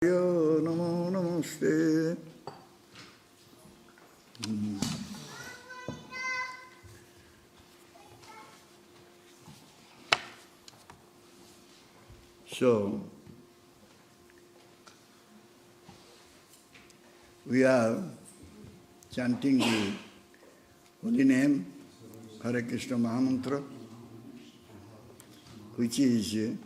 Yo namo namaste. So, we are chanting the holy name, Hare Krishna Mahamantra, which is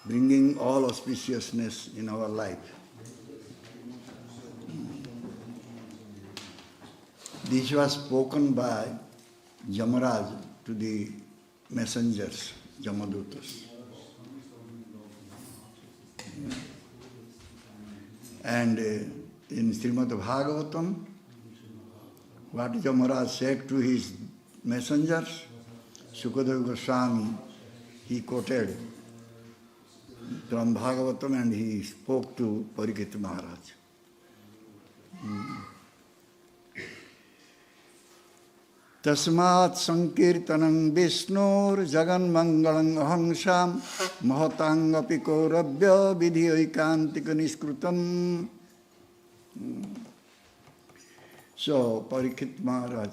bringing all auspiciousness in our life. This was spoken by Yamaraj to the messengers, Yamadutas. And in Srimad Bhagavatam, what Yamaraj said to his messengers, Sukadeva Goswami, he quoted from Bhagavatam and he spoke to Parikshit Maharaj. Tasmat sankirtanam Vishnur jagan mangalang ahangsam mahatangapi korabhya vidhyoikantika niskrutam. So Parikshit Maharaj,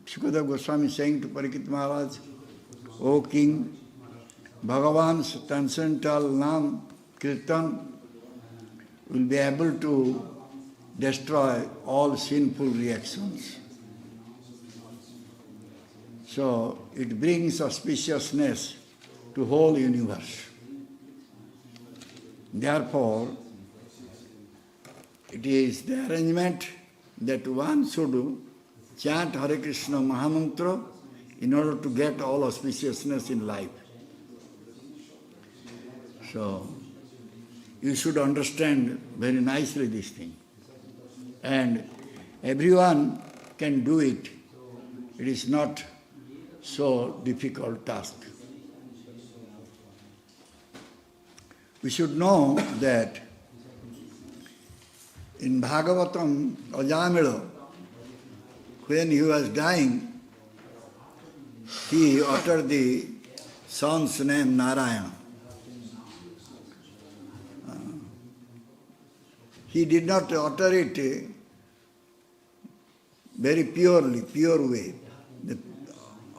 Sukadeva Goswami saying to Parikshit Maharaj, O king, Bhagavan's transcendental Nam Kirtan will be able to destroy all sinful reactions. So it brings auspiciousness to whole universe. Therefore, it is the arrangement that one should chant Hare Krishna Mahamantra in order to get all auspiciousness in life. So, you should understand very nicely this thing. And everyone can do it. It is not so difficult task. We should know that in Bhagavatam, Ajamila, when he was dying, he uttered the son's name Narayana. He did not utter it very purely, pure way.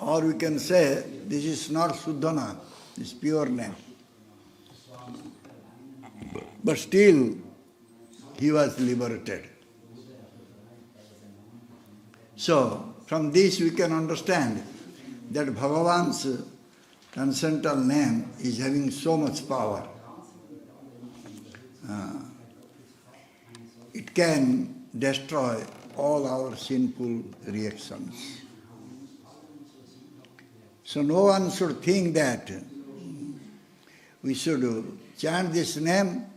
Or we can say, this is not Suddhana, this pure name. But still, he was liberated. So, from this we can understand that Bhagavan's transcendental name is having so much power. It can destroy all our sinful reactions. So no one should think that we should chant this name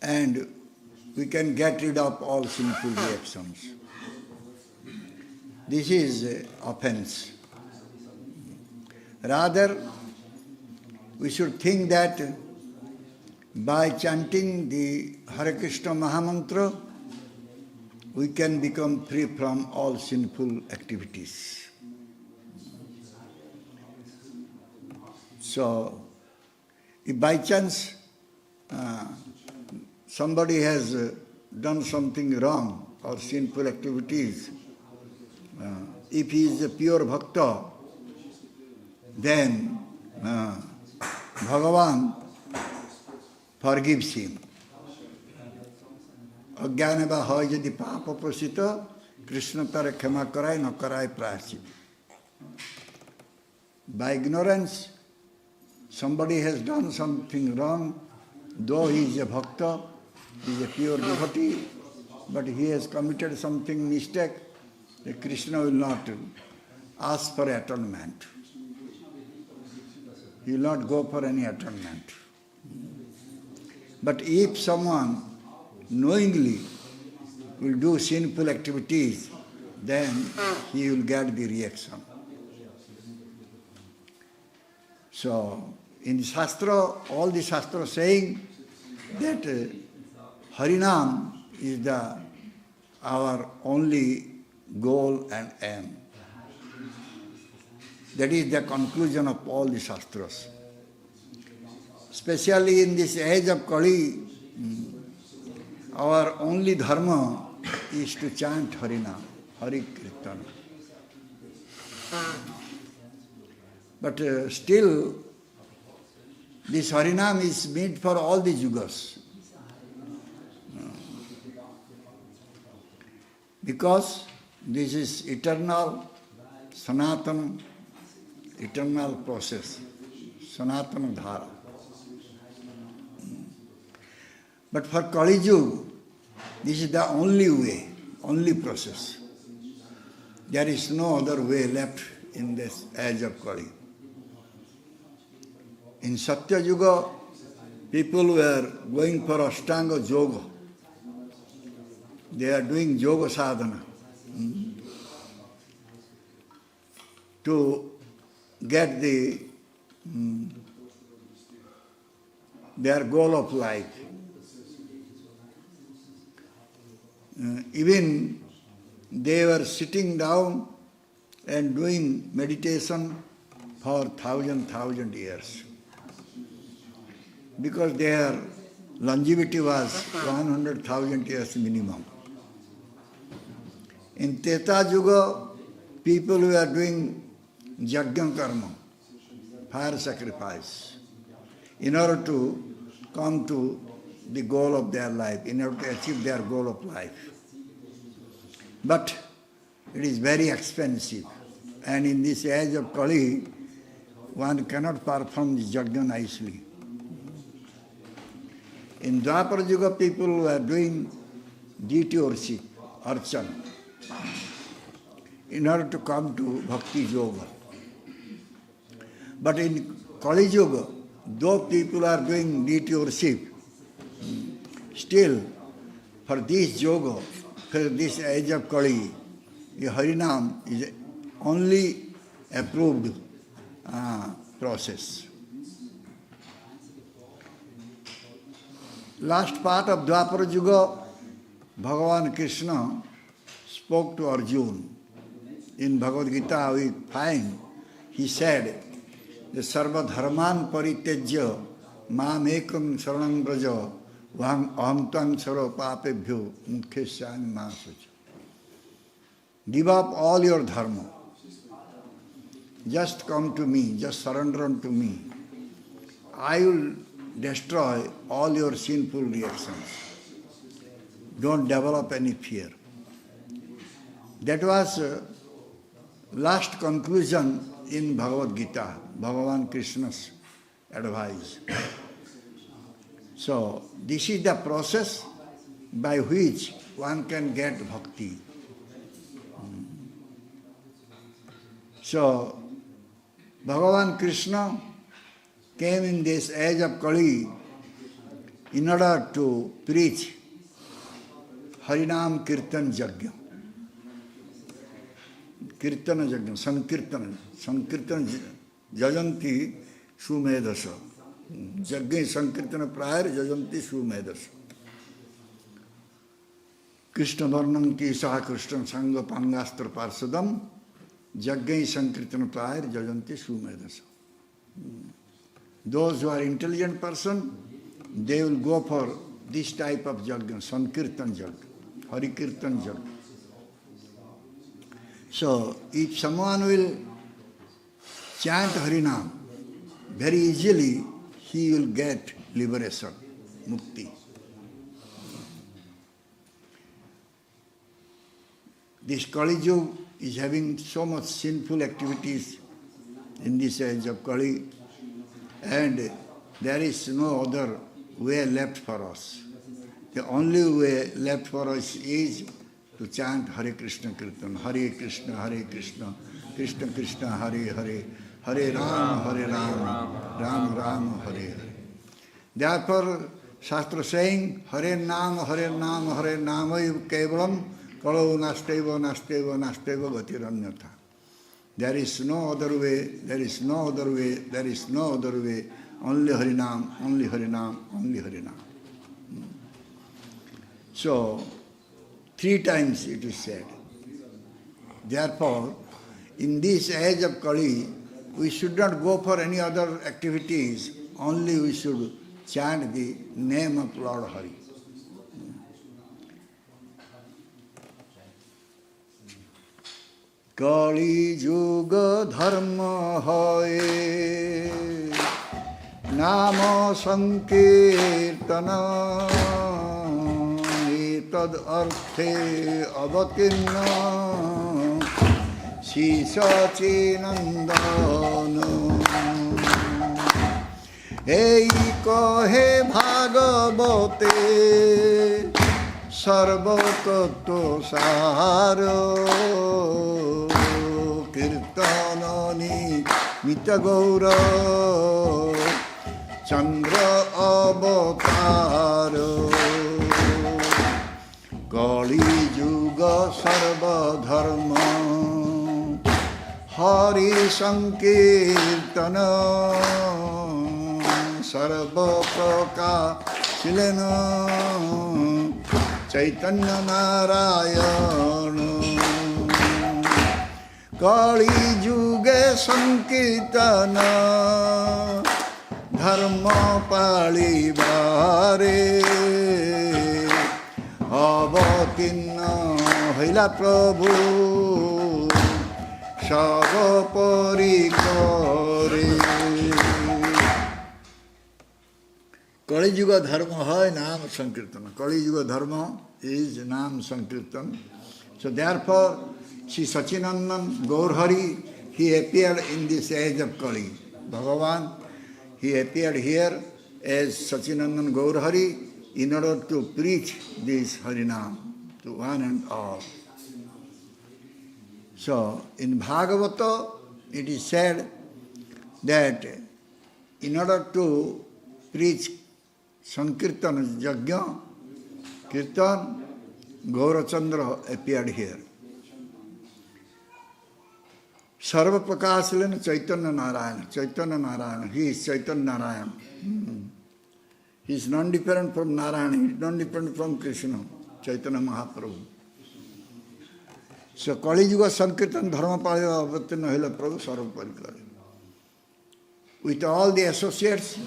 and we can get rid of all sinful reactions. This is offense. Rather, we should think that by chanting the Hare Krishna Mahamantra, we can become free from all sinful activities. So, if by chance somebody has done something wrong or sinful activities, if he is a pure bhakta, then Bhagavan forgives him. Ajnana hoy jadi papa prosita, Krishna tara khema karai na karai prayachit. By ignorance, somebody has done something wrong, though he is a bhakta, he is a pure devotee, but he has committed something mistake, Krishna will not ask for atonement. He will not go for any atonement. But if someone knowingly will do sinful activities, then he will get the reaction. So, in the Shastra, all the Shastra saying that Harinam is our only goal and aim. That is the conclusion of all the Shastras. Especially in this age of Kali, our only dharma is to chant Harinam, Hari Kirtan. But still, this Harinam is meant for all the yugas. Because this is eternal, Sanatana, eternal process, Sanatana Dhara. But for Kali Yuga, this is the only way, only process. There is no other way left in this age of Kali. In Satya Yuga, people were going for Ashtanga Yoga. They are doing yoga sadhana to get their goal of life. Even they were sitting down and doing meditation for thousand years. Because their longevity was 100,000 years minimum. In Treta Yuga, people were doing yajna karma, fire sacrifice, in order to come to the goal of their life, in order to achieve their goal of life. But it is very expensive. And in this age of Kali, one cannot perform the yajna nicely. In Dwapara Yuga, people were doing deity worship, archan, in order to come to bhakti yoga. But in Kali Yuga, though people are doing deity worship, still for this yoga, for this age of Kali, the Harinam is only approved process. Last part of Dwapara Yuga, Bhagavan Krishna spoke to Arjuna. In Bhagavad Gita we find, he said, the sarva dharman paritejya mam ekam saranam braja aham tvam sarva papebhyo mukhesyami masacha. Give up all your dharma. Just come to me, just surrender unto me. I will destroy all your sinful reactions. Don't develop any fear. That was last conclusion in Bhagavad Gita, Bhagavan Krishna's advice. So, this is the process by which one can get bhakti. So, Bhagavan Krishna came in this age of Kali in order to preach Harinam Kirtan Yajna. Kirtana Yajna, Sankirtan Jajanti Sumedasa. Yajna Sankirtana prior, Jajanti Sumedasa. Krishna Varnam Kisa Krishna Sangha Pangastra Parsadam, Yajna Sankirtana prior, Jajanti Sumedasa. Those who are intelligent person, they will go for this type of yajna, Sankirtan yajna, Hari Kirtan yajna. So, if someone will chant Harinam, very easily he will get liberation, mukti. This Kali Yuga is having so much sinful activities in this age of Kali, and there is no other way left for us. The only way left for us is to chant Hare Krishna Kirtan, Hare Krishna, Krishna Krishna, Hare Hare, Hare Rama, Ram Ram, Hare Hare. Therefore, Shastra saying, Hare Nama, Kevalam, Kalau Nasteva, Gatiranyatha. There is no other way, there is no other way, there is no other way. Only Harinam, only Harinam, only Harinam. So, 3 times it is said. Therefore, in this age of Kali, we should not go for any other activities, only we should chant the name of Lord Hari. Kali Yuga Dharma Hoye Nama Sankirtana Etad Arthe Avatinna Sisachinandana Ei kahe Bhagavate Sarvatattva Saro Kirtanani Mitagaura Chandra Avatara Kali Yuga Sarva Dharma Hari Sankirtana Sarva Prakashilena Chaitanya Narayana Kali Yuga Sankirtana Dharma Palibare Avatinna Hila Prabhu Savapari Kare Kali Yuga Dharma hai Nam Sankirtana. Kali Yuga Dharma is Nam Sankirtan. So therefore, Sri Sachinandan Gaurhari, he appeared in this age of Kali. Bhagavan, he appeared here as Sachinandan Gaurhari in order to preach this Harinam to one and all. So in Bhagavata, it is said that in order to preach Sankirtan Yajna, Kirtan, Gaurachandra appeared here. Sarva Prakashilena Chaitanya Narayana. Chaitanya Narayana. He is Chaitanya Narayana. He is non-different from Narayana. He is non-different from Krishna. Chaitanya Mahaprabhu. So Kali Yuga Sankirtan Dharma Palaya Avatina Hila Prabhu Sarva Parikara. With all the associates,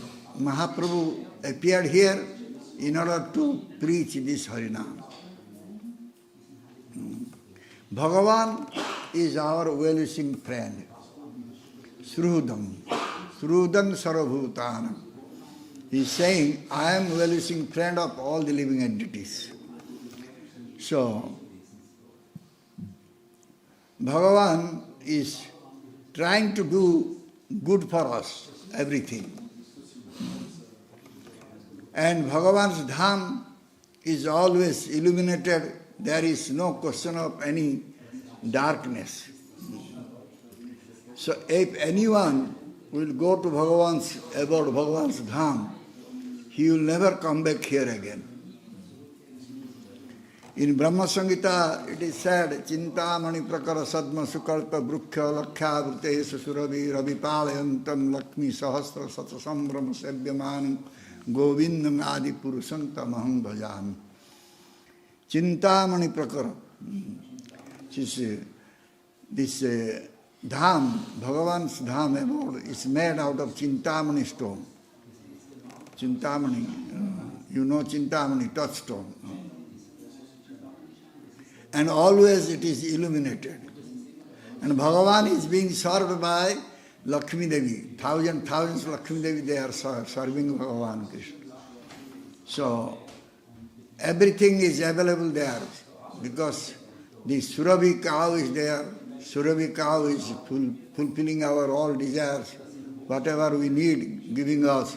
Mahaprabhu appeared here in order to preach this Harinam. Bhagavan is our well-wishing friend. Shrudam. Shrudan Sarvabhutanam. He is saying, I am well-wishing friend of all the living entities. So, Bhagavan is trying to do good for us, everything. And Bhagavan's dham is always illuminated. There is no question of any darkness. So if anyone will go to Bhagavan's abode, Bhagavan's dham, he will never come back here again. In Brahma Samhita it is said, Chintamani prakara sadma sukalpa brukhya lakkhya vrutesha suravi ravipalayantam lakshmi sahasra satasambhrama sevyamanam govindam adi purusantamaham bhajami. Chintamani prakara. This dham, Bhagavan's dham abode, is made out of Chintamani stone. Chintamani, you know Chintamani, touchstone. And always it is illuminated. And Bhagavan is being served by Lakshmi Devi. Thousands of Lakshmi Devi, they are serving Bhagavan Krishna. So, everything is available there because the Surabhi cow is there. Surabhi cow is fulfilling our all desires, whatever we need, giving us.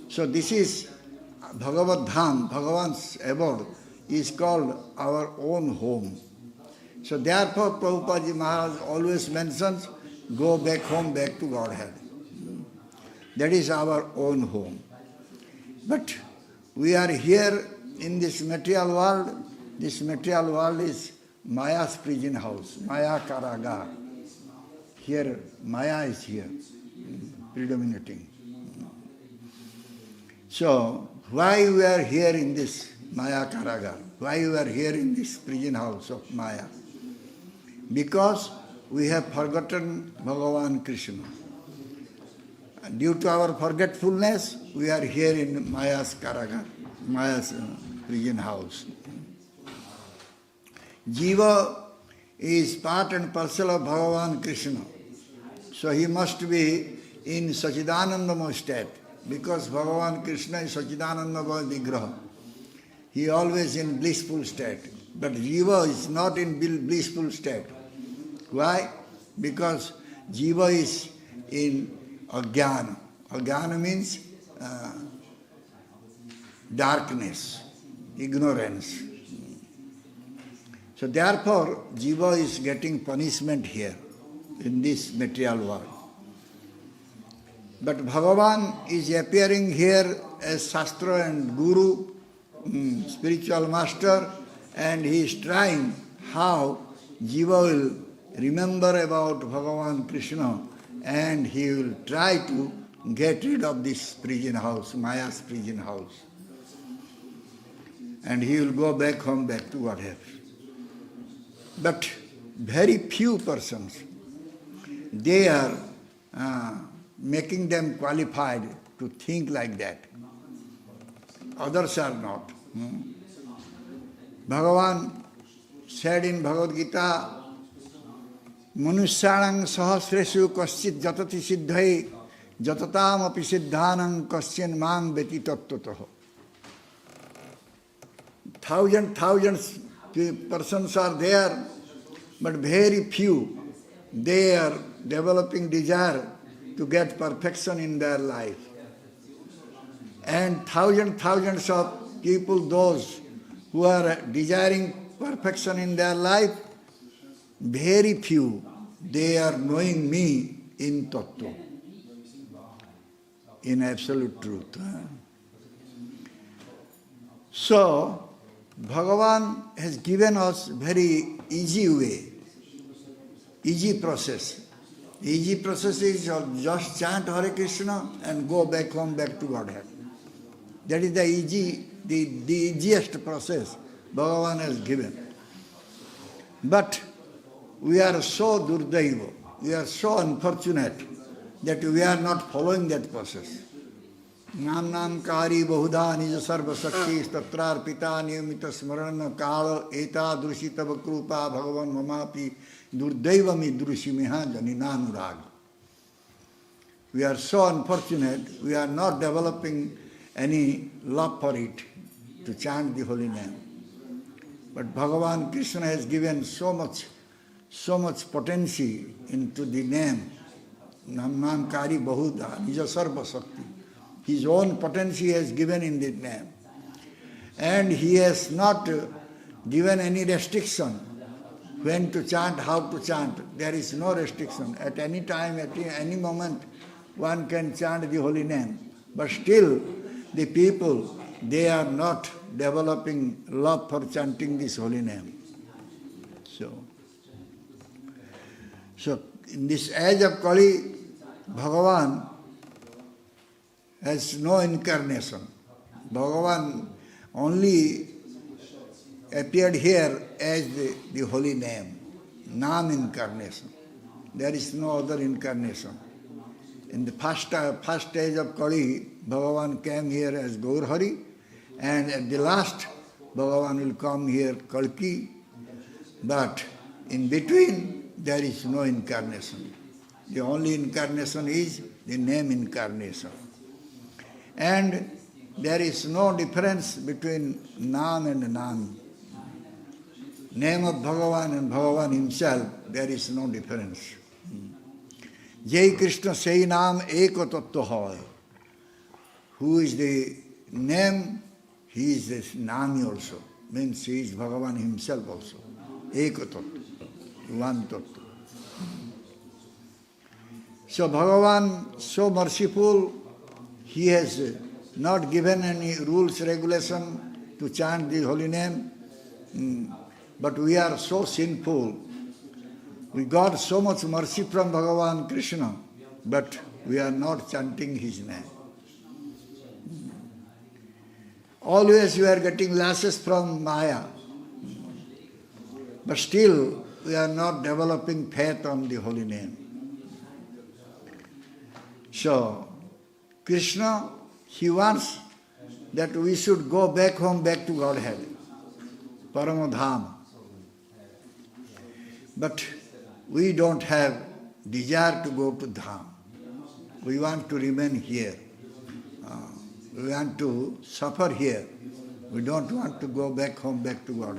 So this is Bhagavad Dham, Bhagavan's abode, is called our own home. So therefore Prabhupada Ji Maharaj always mentions, go back home, back to Godhead. That is our own home. But we are here in this material world. This material world is Maya's prison house, Maya Karagar. Here, Maya is here, predominating. So, why we are here in this Maya Karagar? Why we are here in this prison house of Maya? Because we have forgotten Bhagavan Krishna. Due to our forgetfulness, we are here in Maya's Karagar, Maya's prison house. Jiva is part and parcel of Bhagavan Krishna. So he must be in Sachidanandamaya state, because Bhagavan Krishna is Sachidanandamaya Vigraha. He always in blissful state. But Jiva is not in blissful state. Why? Because Jiva is in Ajnana. Ajnana means darkness, ignorance. So therefore, Jiva is getting punishment here in this material world. But Bhagavan is appearing here as Shastra and Guru, spiritual master, and he is trying how Jiva will remember about Bhagavan Krishna, and he will try to get rid of this prison house, Maya's prison house. And he will go back home, back to Godhead. But very few persons, they are making them qualified to think like that. Others are not. Bhagavan said in Bhagavad Gita, Manusyanang sahasreshu kaschit jatati siddhai jatatam api siddhanang kaschin mang beti tattvato. Thousands persons are there, but very few, they are developing desire to get perfection in their life. And thousands of people, those who are desiring perfection in their life, very few, they are knowing me in Tattva, in absolute truth. So, Bhagavan has given us very easy way, easy process. Easy process is just chant Hare Krishna and go back home, back to Godhead. That is the easiest process Bhagavan has given. But we are so durdaiva, we are so unfortunate that we are not following that process. Nam kari bahuda nija sarva sakti statrar pita niyamita smarana kala eta drushitava krupa bhagavan mamapi durdaiva mi drushimiha janinanurag. We are so unfortunate, we are not developing any love for it to chant the holy name. But Bhagavan Krishna has given so much potency into the name. Nam kari bahuda nija sarva sakti. His own potency has given in the name. And he has not given any restriction when to chant, how to chant. There is no restriction. At any time, at any moment, one can chant the holy name. But still, the people, they are not developing love for chanting this holy name. So in this age of Kali, Bhagavan has no incarnation. Bhagavan only appeared here as the holy name, Nam incarnation. There is no other incarnation. In the first stage of Kali, Bhagavan came here as Gaur Hari, and at the last, Bhagavan will come here Kalki. But in between, there is no incarnation. The only incarnation is the name incarnation. And there is no difference between Nam and Nam. Name of Bhagavan and Bhagavan himself, there is no difference. Jai Krishna Sei Nam Eko Tattva Hai. Who is the name? He is the Nami also. Means he is Bhagavan himself also. Eko Tattva. One Tattva. So Bhagavan, so merciful, he has not given any rules, regulation to chant the holy name. But we are so sinful. We got so much mercy from Bhagavan Krishna, but we are not chanting his name. Always we are getting lashes from Maya. But still we are not developing faith on the holy name. So, Krishna, he wants that we should go back home, back to Godhead, Paramadham. But we don't have desire to go to Dham. We want to remain here. We want to suffer here. We don't want to go back home, back to God.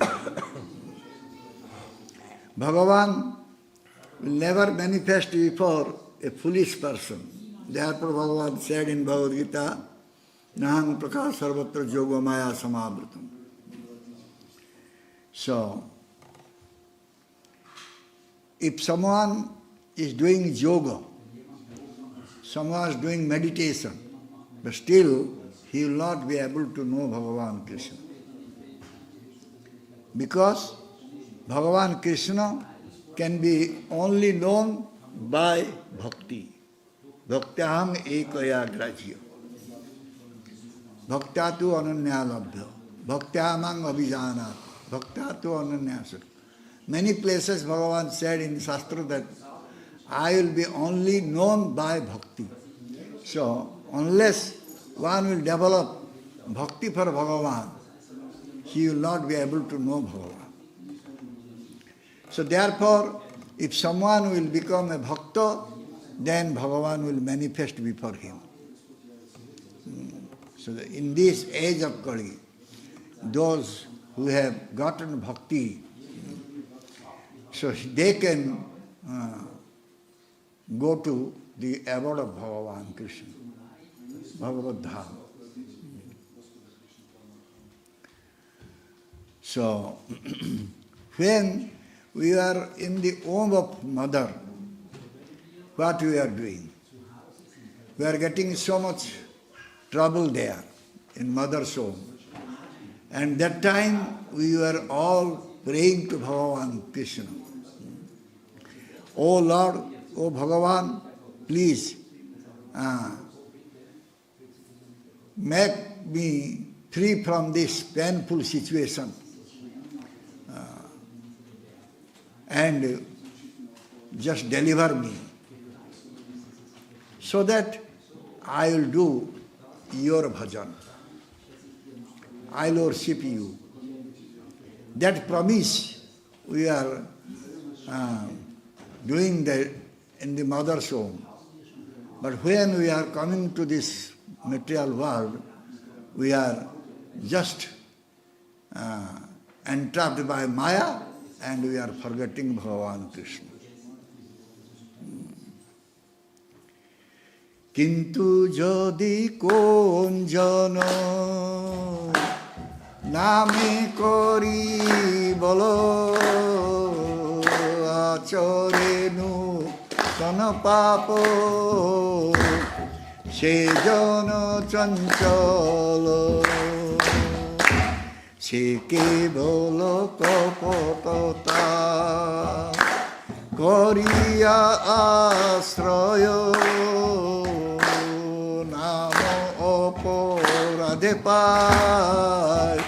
Bhagavan will never manifest before a foolish person. Therefore Bhagavan said in Bhagavad Gita, Naham prakash sarvatra yoga maya samavritam. So, if someone is doing yoga, someone is doing meditation, but still he will not be able to know Bhagavan Krishna. Because Bhagavan Krishna can be only known by bhakti. Bhaktaham ekaya grajya. Bhaktatu ananya labdha. Bhaktyamang abhijanat. Bhaktatu ananya. Many places Bhagavan said in Shastra that I will be only known by bhakti. So, unless one will develop bhakti for Bhagavan, he will not be able to know Bhagavan. So therefore, if someone will become a bhakta, then Bhagavan will manifest before him. So in this age of Kali, those who have gotten bhakti, so they can go to the abode of Bhagavan Krishna, Bhagavad Dham. So, when we are in the womb of mother, what we are doing? We are getting so much trouble there in mother's womb. And that time we were all praying to Bhagavan Krishna. Oh Lord, oh Bhagavan, please make me free from this painful situation and just deliver me so that I will do your bhajan. I will worship you. That promise we are doing in the mother's womb. But when we are coming to this material world, we are just entrapped by Maya and we are forgetting Bhagavan Krishna. Kintu jodi konjana name kori bolo achorenu sana papo se jana chanchalo se kebolo kapatata koriya asrayo Depai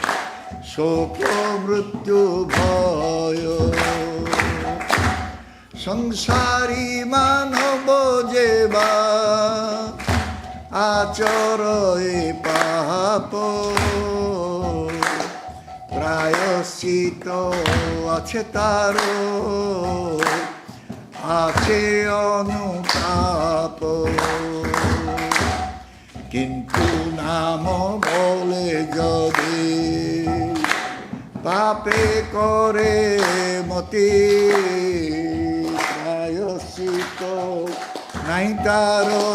Sokyo Mrityu Bhayo Sangsari Manabo Jeba Acharo Papo Prayasito Achetaro Ache Anupapo Kintu namo bole jodi pape kore moti prayasito naitaro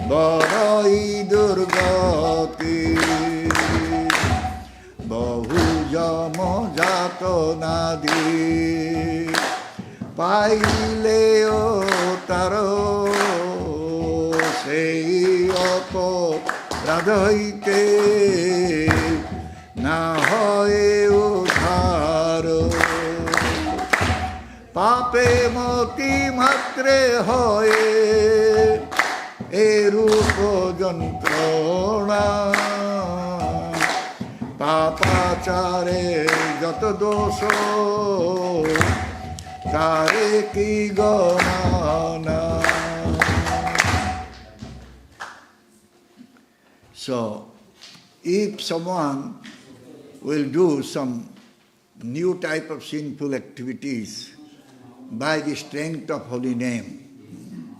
barai durgati bahu jamo jato nadi paile otaro sei opo radhoite na hoye udharo pape moti matre hoye e rupo jantrona papachare jato dosho tare ki gana. So, if someone will do some new type of sinful activities by the strength of holy name.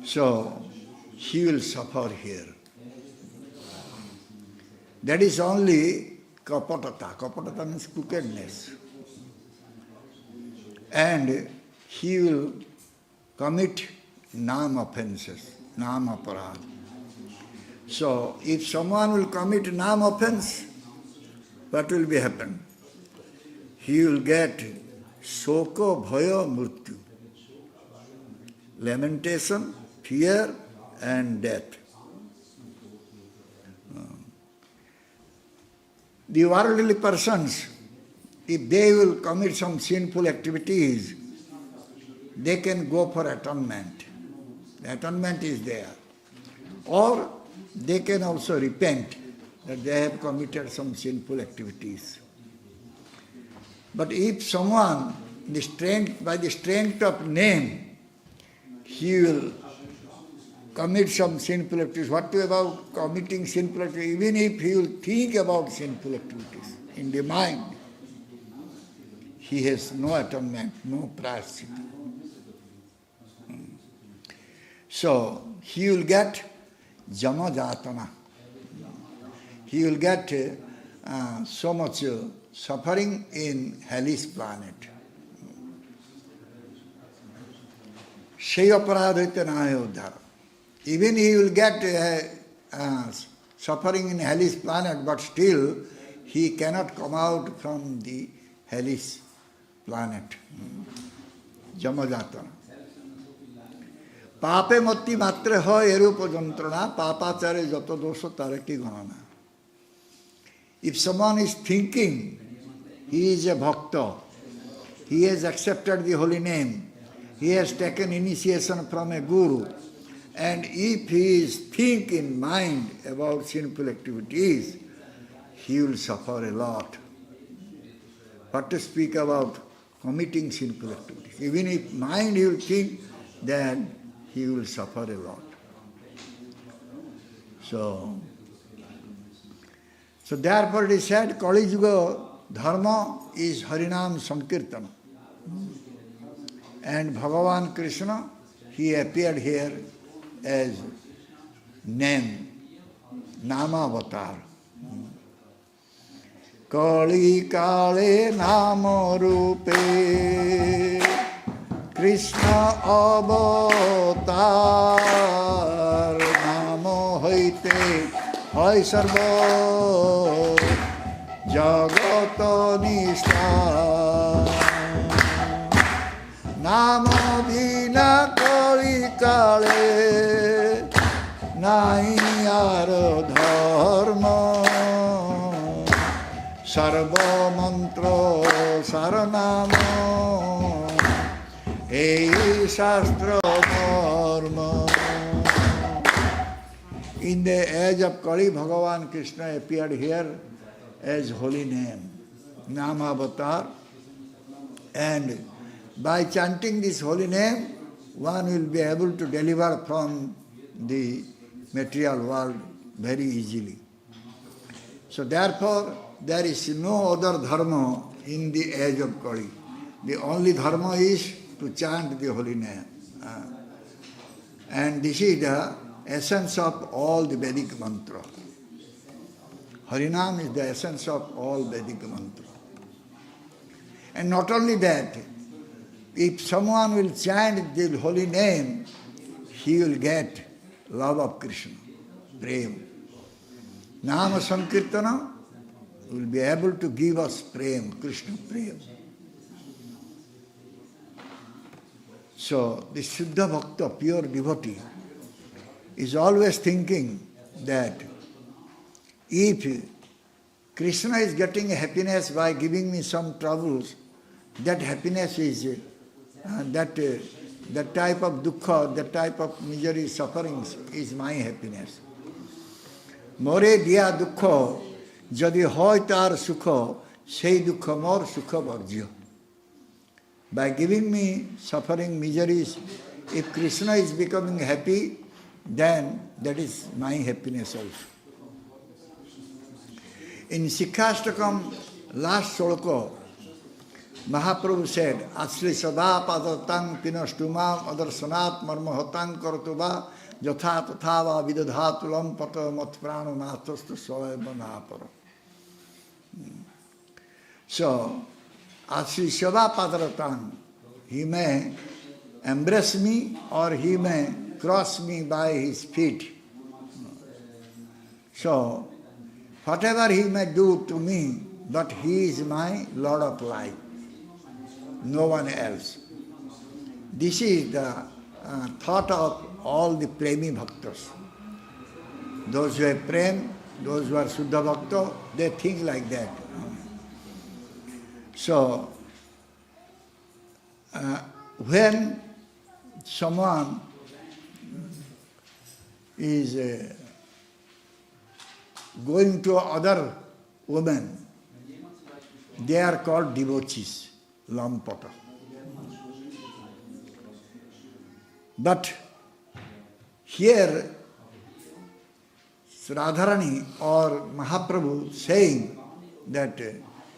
So he will suffer here. That is only kapatata. Kapatata means crookedness. And he will commit nam offenses, nam aparad. So if someone will commit nam offense, what will be happen? He will get shoko bhaya mrityu, lamentation, fear and death. The worldly persons, if they will commit some sinful activities, they can go for atonement. The atonement is there. Or they can also repent that they have committed some sinful activities. But if someone, by the strength of name, he will commit some sinful activities. What about committing sinful activities? Even if he will think about sinful activities in the mind, he has no atonement, no prayashchitta. So he will get jama jatana. He will get so much suffering in hellish planet. Sei aparad hoite na hoy uddhar. Even he will get suffering in hellish planet, but still he cannot come out from the hellish planet. Jamajatana. Pape matti matre hoy erupa jantrana, papachare jato dosha tare ki ganana. If someone is thinking he is a bhakta, he has accepted the holy name, he has taken initiation from a guru, and if he is think in mind about sinful activities, he will suffer a lot. What to speak about committing sinful activities? Even if mind he will think, then he will suffer a lot. So therefore it is said, Kali Yuga Dharma is Harinam Sankirtana. And Bhagavan Krishna, he appeared here as name, Nama Avatar. Kali Kale Nama Rupe Krishna Avatar Namo Hoite Hoy Sarva Jagata Nishta Namo Vina Kali Kale Naiyar Dharma Sarva Mantra Saranamo Ei Shastra Dharma. In the age of Kali, Bhagavan Krishna appeared here as holy name, Nama Avatar, and by chanting this holy name, one will be able to deliver from the material world very easily. So therefore, there is no other dharma in the age of Kali. The only dharma is to chant the holy name. And this is the essence of all the Vedic mantra. Harinam is the essence of all Vedic mantra. And not only that, if someone will chant the holy name, he will get love of Krishna, prem. Nama Sankirtana will be able to give us prem, Krishna prem. So the Siddha Bhakta, pure devotee, is always thinking that if Krishna is getting happiness by giving me some troubles, that happiness is that type of dukkha, that type of misery, sufferings is my happiness. More diya dukkha, jadi hoy tar sukha, sei dukkha mor sukha varjya. By giving me suffering, miseries, if Krishna is becoming happy, then that is my happiness also. In Sikhastakam, last Sholko, Mahaprabhu said, Asli Sada Padatang Pinastumam Adarsanat Marmahotang Kortuba Jatha Tathava Vidadhatulam Pata Matprano Natostu Soeva Napara. So, Asli Sada Padatang, he may embrace me or he may cross me by his feet. So, whatever he may do to me, but he is my Lord of life, no one else. This is the thought of all the Premi Bhaktas. Those who have Prem, those who are Suddha Bhakta, they think like that. So, when someone is going to other women, they are called devotees, lampata. But here, Radharani or Mahaprabhu saying that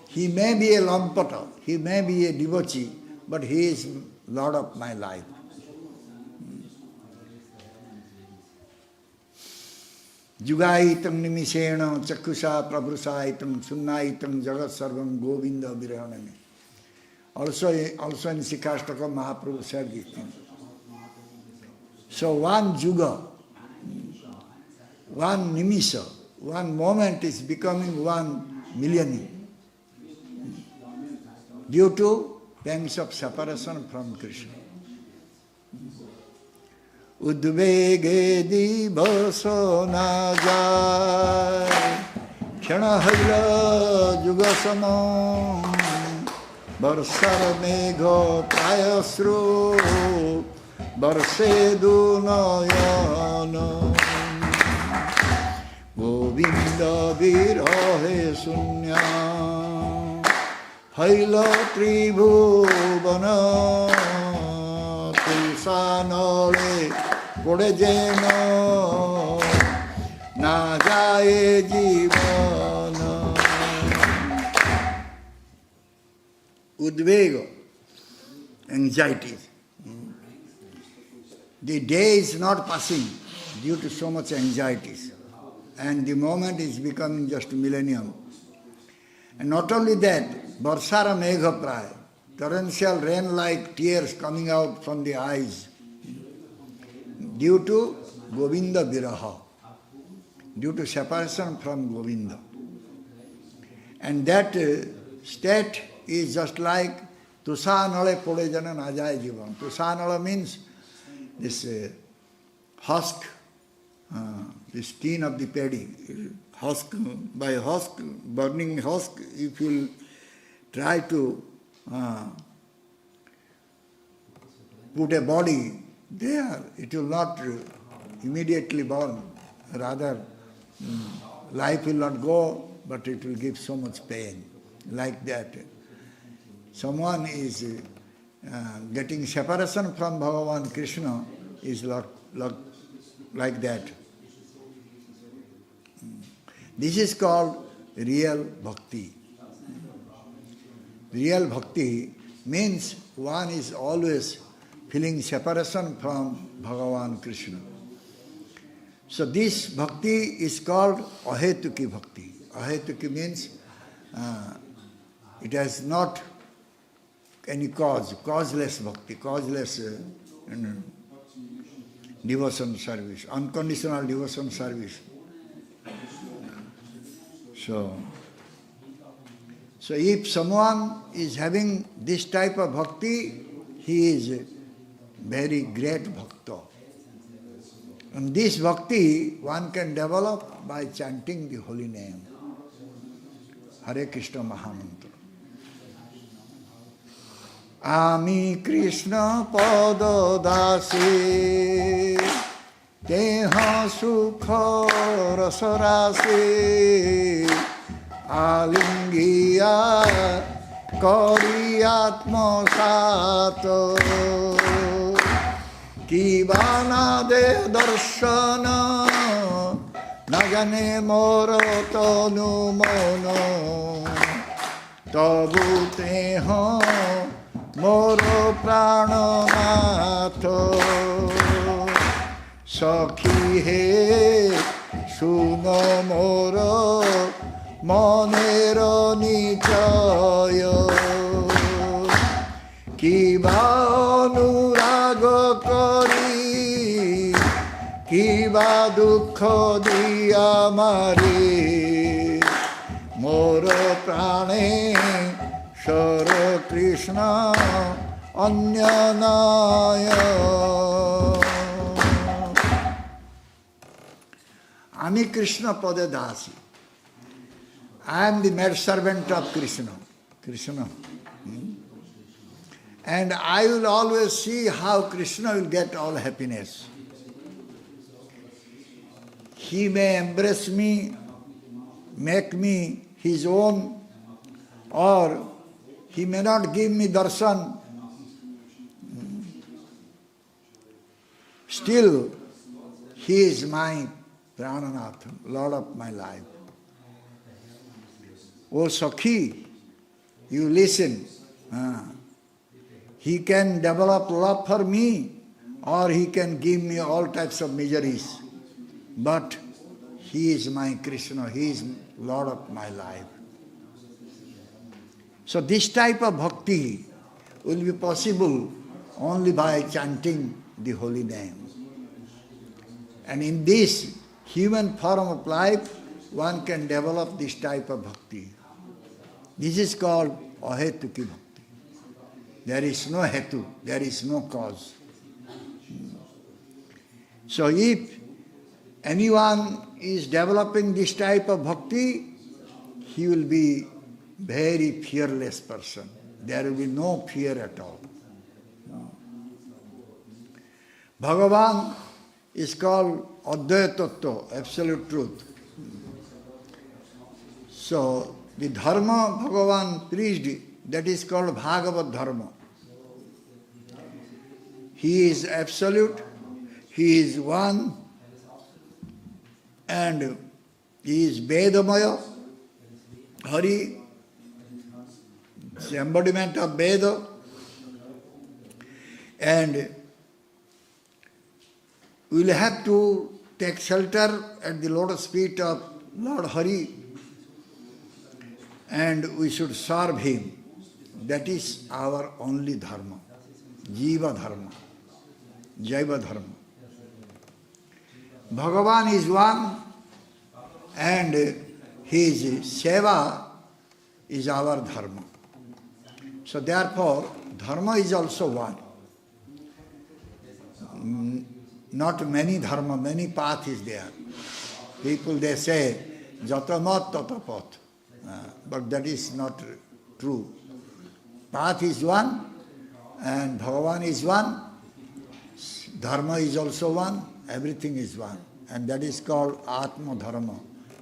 he may be a lampata, he may be a devotee, but he is Lord of my life. Jugaitam nimishena chakusha prabhusaitam sunnaitam jagat sarvam govinda virahanami. Also in Sikastaka, Mahaprabhu said this thing. So one juga, one nimisha, one moment is becoming 1 million due to pangs of separation from Krishna. Udvege divaso na jay, kshana haila jugasamo, barsar megho prayasru, barse dunayana, govinda virahe sunya, haila tribhuvana, tulsanole Pode jeno na jaye jivana. Udvega, anxieties. The day is not passing due to so much anxieties. And the moment is becoming just millennium. And not only that, Barsara Megha Praya, torrential rain like tears coming out from the eyes. Due to Govinda Viraha, due to separation from Govinda. And that state is just like Tusanale Podejana Najaya Jivan. Tusanala means this husk, the skin of the paddy. Husk, by husk, burning husk, if you try to put a body there, it will not immediately burn. Rather, life will not go, but it will give so much pain. Like that. Someone is getting separation from Bhagavan Krishna is like that. This is called real bhakti. Real bhakti means one is always feeling separation from Bhagavan Krishna. So this bhakti is called ahetuki bhakti. Ahetuki means it has not any cause, causeless bhakti, causeless devotion service, unconditional devotion service. So if someone is having this type of bhakti, he is very great bhakta. And this bhakti one can develop by chanting the holy name. Hare Krishna Mahamantra. Ami Krishna pada dasi, teha sukha rasarasi, alingiya kari atma sato. Kivana de darshana, nagane moro tonu mono, তবু তেহ মোর প্রাণনাথ সখী হে শুন মোর মনের নিচয় কিবা অনুরাগ করি কিবা দুঃখ দিয়া মারে মোর প্রাণে স্বর কৃষ্ণ অন্য নয় আমি কৃষ্ণ পদে দাসী I am the maid servant of Krishna. And I will always see how Krishna will get all happiness. He may embrace me, make me his own, or he may not give me darshan. Still, he is my Prananath, Lord of my life. Oh Sakhi, you listen. He can develop love for me, or he can give me all types of miseries. But he is my Krishna, he is Lord of my life. So this type of bhakti will be possible only by chanting the holy name. And in this human form of life, one can develop this type of bhakti. This is called ahetuki bhakti. There is no hetu, there is no cause. So if anyone is developing this type of bhakti, he will be very fearless person. There will be no fear at all. Bhagavan is called Advaita Tattva, absolute truth. So the dharma Bhagavan preached, that is called Bhagavad Dharma. He is absolute, he is one, and he is Vedamaya. Hari, the embodiment of Veda, and we will have to take shelter at the lotus feet of Lord Hari, and we should serve him. That is our only dharma, jiva dharma, jaiva dharma. Bhagavan is one, and his seva is our dharma. So therefore, dharma is also one. Not many dharma, many path is there. People, they say, jatamat tatapat. But that is not true. Path is one, and Bhagavan is one, dharma is also one, everything is one. And that is called Atma Dharma,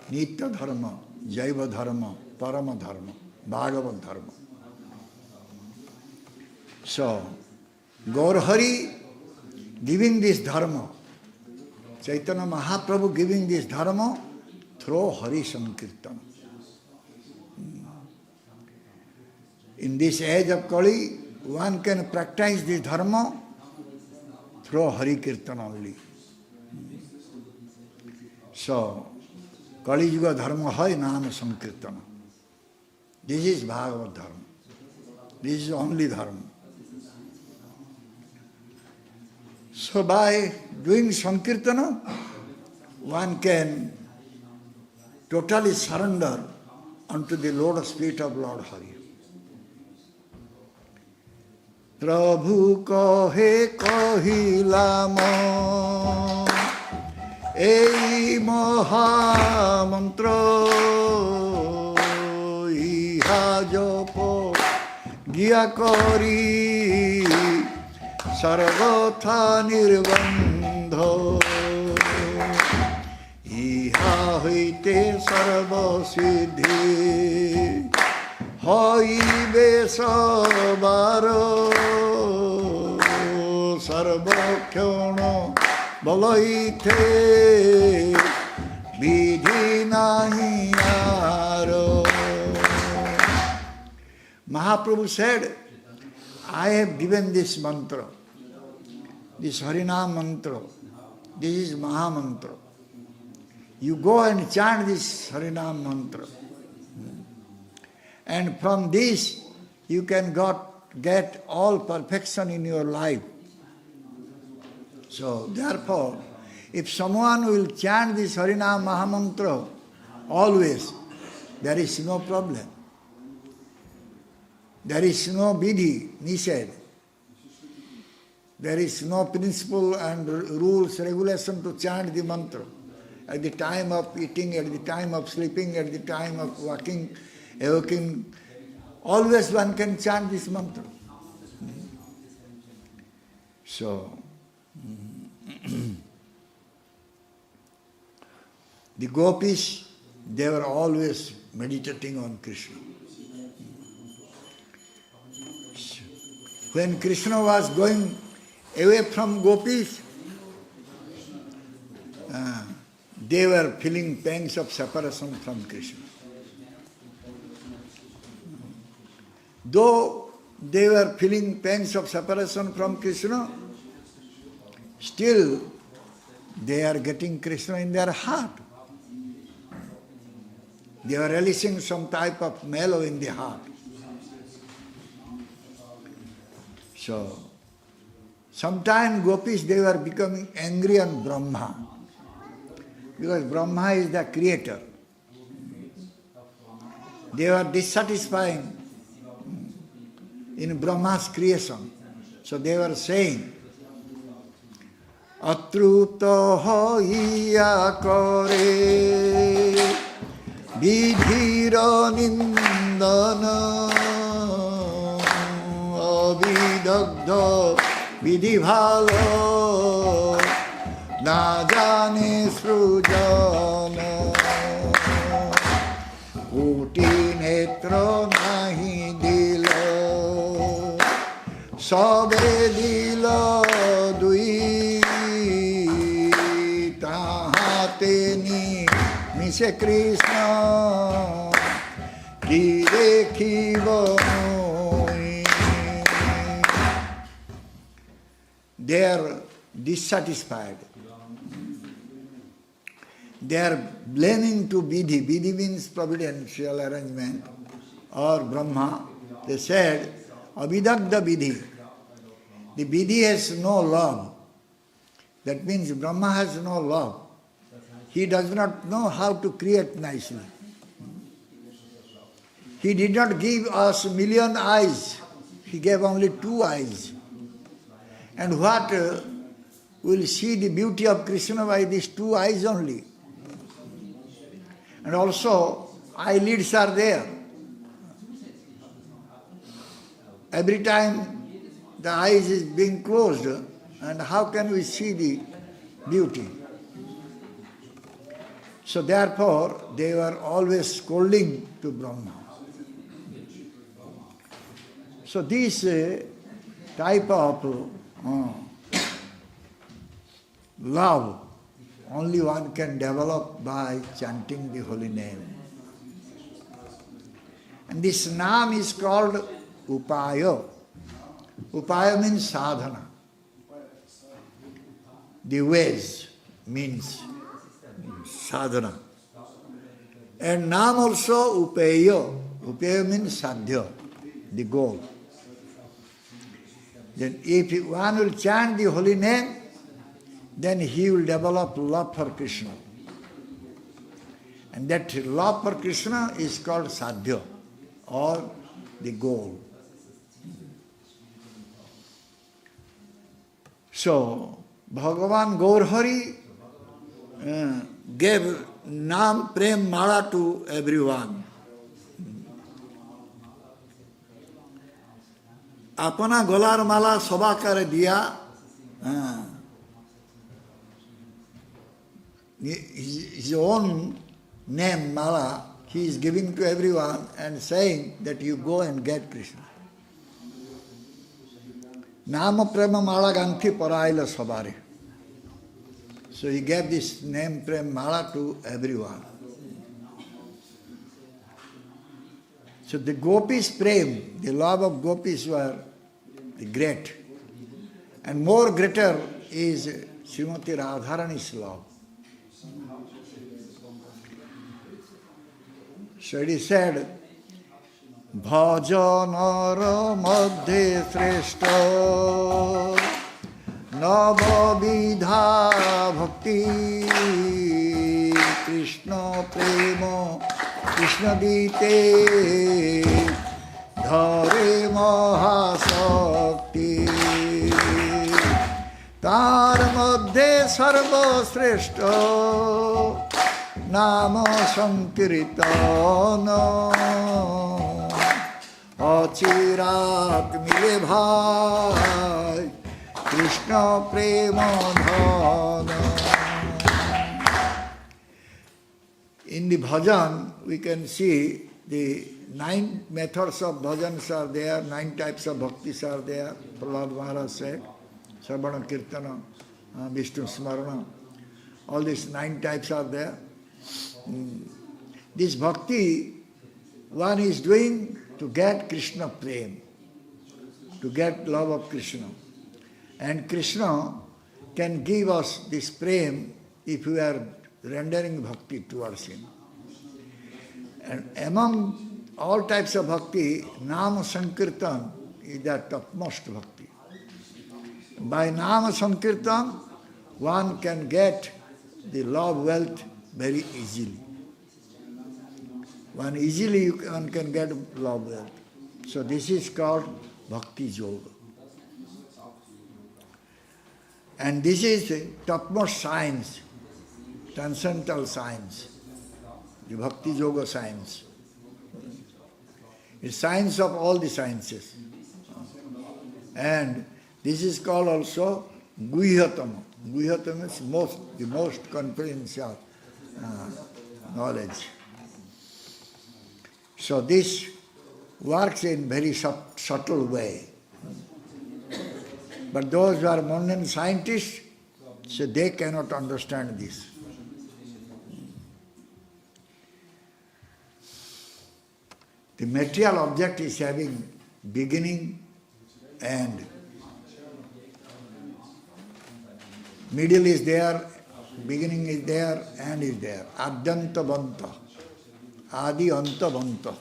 Nitya Dharma, Jaiva Dharma, Parama Dharma, Bhagavad Dharma. So, Gaurhari giving this dharma, Chaitanya Mahaprabhu giving this dharma through Hari Sankirtana. In this age of Kali, one can practice this dharma through Hari Kirtan only. So, Kali Yuga dharma hai Nama Sankirtana. This is Bhagavad Dharma. This is only dharma. So by doing Sankirtana, one can totally surrender unto the lotus feet of Lord Hari. প্রভু কহে কহিলাম এই মহামন্ত্র ইহা জপ গিয়া করি সর্বথা নির্বন্ধ ইহা হইতে সর্বসিদ্ধি হইবে সবার সর্বক্ষণ বলইতে বিধি নাহি আর Mahaprabhu said, I have given this mantra, this Harinam mantra. This is Maha mantra. You go and chant this Harinam mantra. And from this, you can get all perfection in your life. So, therefore, if someone will chant this Harinam Mahamantra always, there is no problem. There is no vidhi, nishad. There is no principle and rules, regulation to chant the mantra. At the time of eating, at the time of sleeping, at the time of walking, evoking, always one can chant this mantra. So, the gopis, they were always meditating on Krishna. When Krishna was going away from gopis, they were feeling pangs of separation from Krishna. Though they were feeling pangs of separation from Krishna, still they are getting Krishna in their heart. They are relishing some type of mellow in the heart. So, sometimes gopis, they were becoming angry on Brahma. Because Brahma is the creator. They were dissatisfying in Brahma's creation. So they were saying, Atruta hoiya kore vidhira nindana avidagdha vidhi bhalo na jane srujana koti netra nahi dilo sabe dilo dui tahateni mise Krishna ki dekhibo. They are dissatisfied. They are blaming to Vidhi. Vidhi means providential arrangement or Brahma. They said, Avidagda Vidhi. The Vidhi has no love. That means Brahma has no love. He does not know how to create nicely. He did not give us 1,000,000 eyes. He gave only 2 eyes. And what will see the beauty of Krishna by these 2 eyes only. And also, eyelids are there. Every time the eyes is being closed, and how can we see the beauty? So therefore, they were always scolding to Brahma. So this type of love only one can develop by chanting the holy name. And this name is called Upaya. Upaya means sadhana. The ways means sadhana. And name also Upaya. Upaya means sadhya, the goal. Then if one will chant the holy name, then he will develop love for Krishna. And that love for Krishna is called sadhya, or the goal. So, Bhagavan Gaurhari gave Nam Prem Mala to everyone. अपना गलार माला सभा कर दिया. His own name Mala he is giving to everyone and saying that you go and get Krishna. Nama Prema Mala Ganthi Paraila Sabare. So he gave this name Prem Mala to everyone. So the gopis prem, the love of gopis were the great. And more greater is Srimati Radharani's love. So it is said, Bhajanara madhe sreshta Navavidha bhakti Krishna prema Krishna dite Dhare mahasakti Tar madhe sarva sreshta Nama sankirtana Achirat mile bhai Krishna prema dhana. In the bhajan, we can see the 9 methods of bhajans are there, 9 types of bhaktis are there. Prahlad Maharaj said, Sarvana Kirtana, Vishnu Smarana, all these 9 types are there. This bhakti, one is doing to get Krishna prem, to get love of Krishna. And Krishna can give us this prem if we are rendering bhakti towards him. And among all types of bhakti, Nama Sankirtan is the topmost bhakti. By Nama Sankirtan, one can get the love wealth very easily. One can get love wealth. So this is called Bhakti Yoga. And this is the topmost science, transcendental science, the Bhakti Yoga science. It's science of all the sciences. And this is called also Guhyatama. Guhyatama is the most confidential knowledge. So this works in very subtle way. But those who are modern scientists, so they cannot understand this. The material object is having beginning and middle is there, beginning is there, end is there. Adyanta banta. Adi anta banta.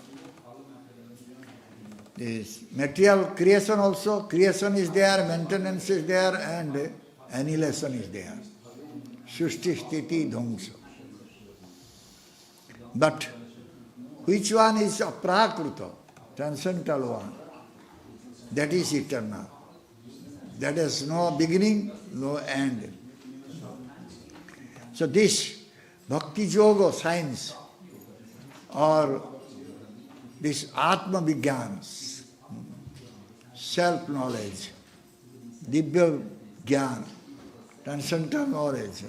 This material creation also, creation is there, maintenance is there, and annihilation is there. Shushti sthiti dhvamsa. But which one is aprakruta, transcendental one? That is eternal. That has no beginning, no end. So this Bhakti Yoga science or this Atma Vigyan, self-knowledge, Divya Gyan, transcendental knowledge,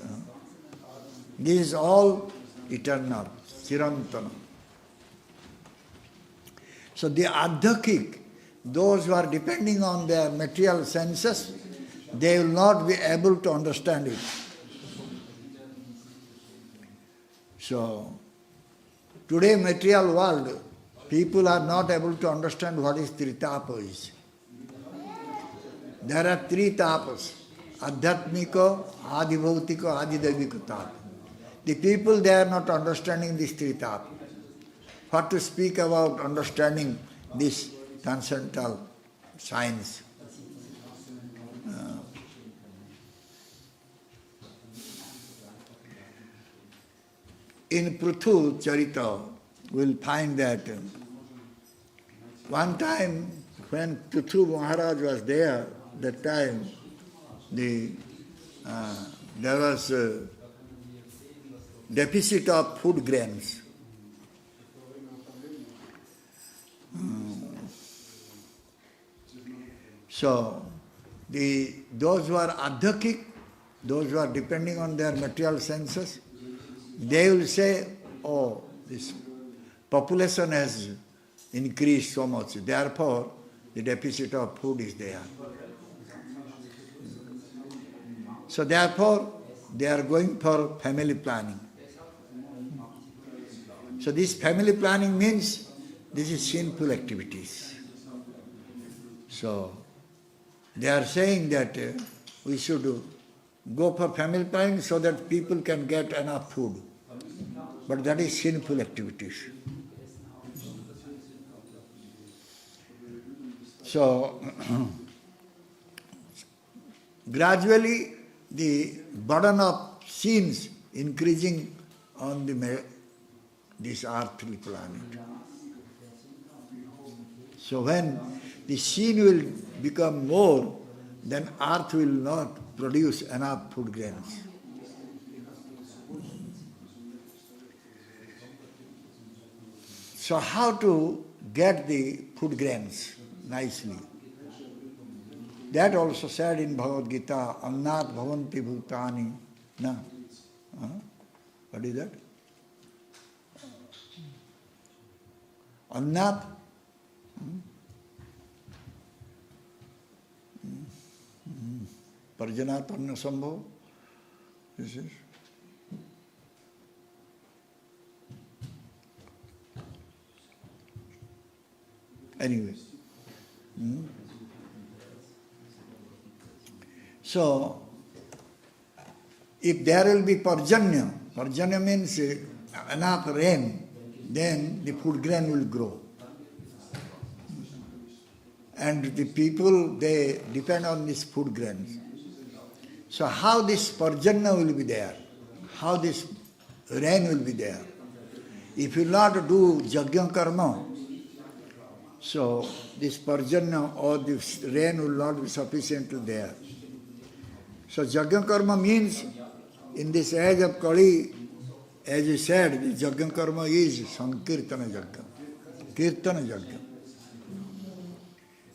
this is all eternal, Chirantana. So the Adhyakik, those who are depending on their material senses, they will not be able to understand it. So, today material world, people are not able to understand what is Tritapa is. There are 3 tapas, Adhyatmika, Adibhautika, Adidevika tapa. The people, they are not understanding these 3 tapas. What to speak about understanding this transcendental science. In Prithu Charita, we will find that one time when Prithu Maharaj was there, that time there was a deficit of food grains. So, those who are adhyakik, those who are depending on their material senses, they will say, oh, this population has increased so much, therefore the deficit of food is there. So therefore, they are going for family planning. So this family planning means This is sinful activities. So, they are saying that we should go for family planning so that people can get enough food. But that is sinful activities. So, gradually the burden of sins increasing on this earthly planet. So when the sin will become more, then earth will not produce enough food grains. So how to get the food grains nicely? That also said in Bhagavad Gita, Annat bhavanti bhutani. Na? What is that? Annat? Parjanat anna sambhav. This is. Anyway. So, if there will be parjanya means enough rain, then the food grain will grow. And the people, they depend on these food grains. So how this parjanya will be there? How this rain will be there? If you not do yajna karma, so this parjanya or this rain will not be sufficiently there. So yajna karma means in this age of Kali, as you said, the yajna karma is sankirtana yajna, kirtana yajna.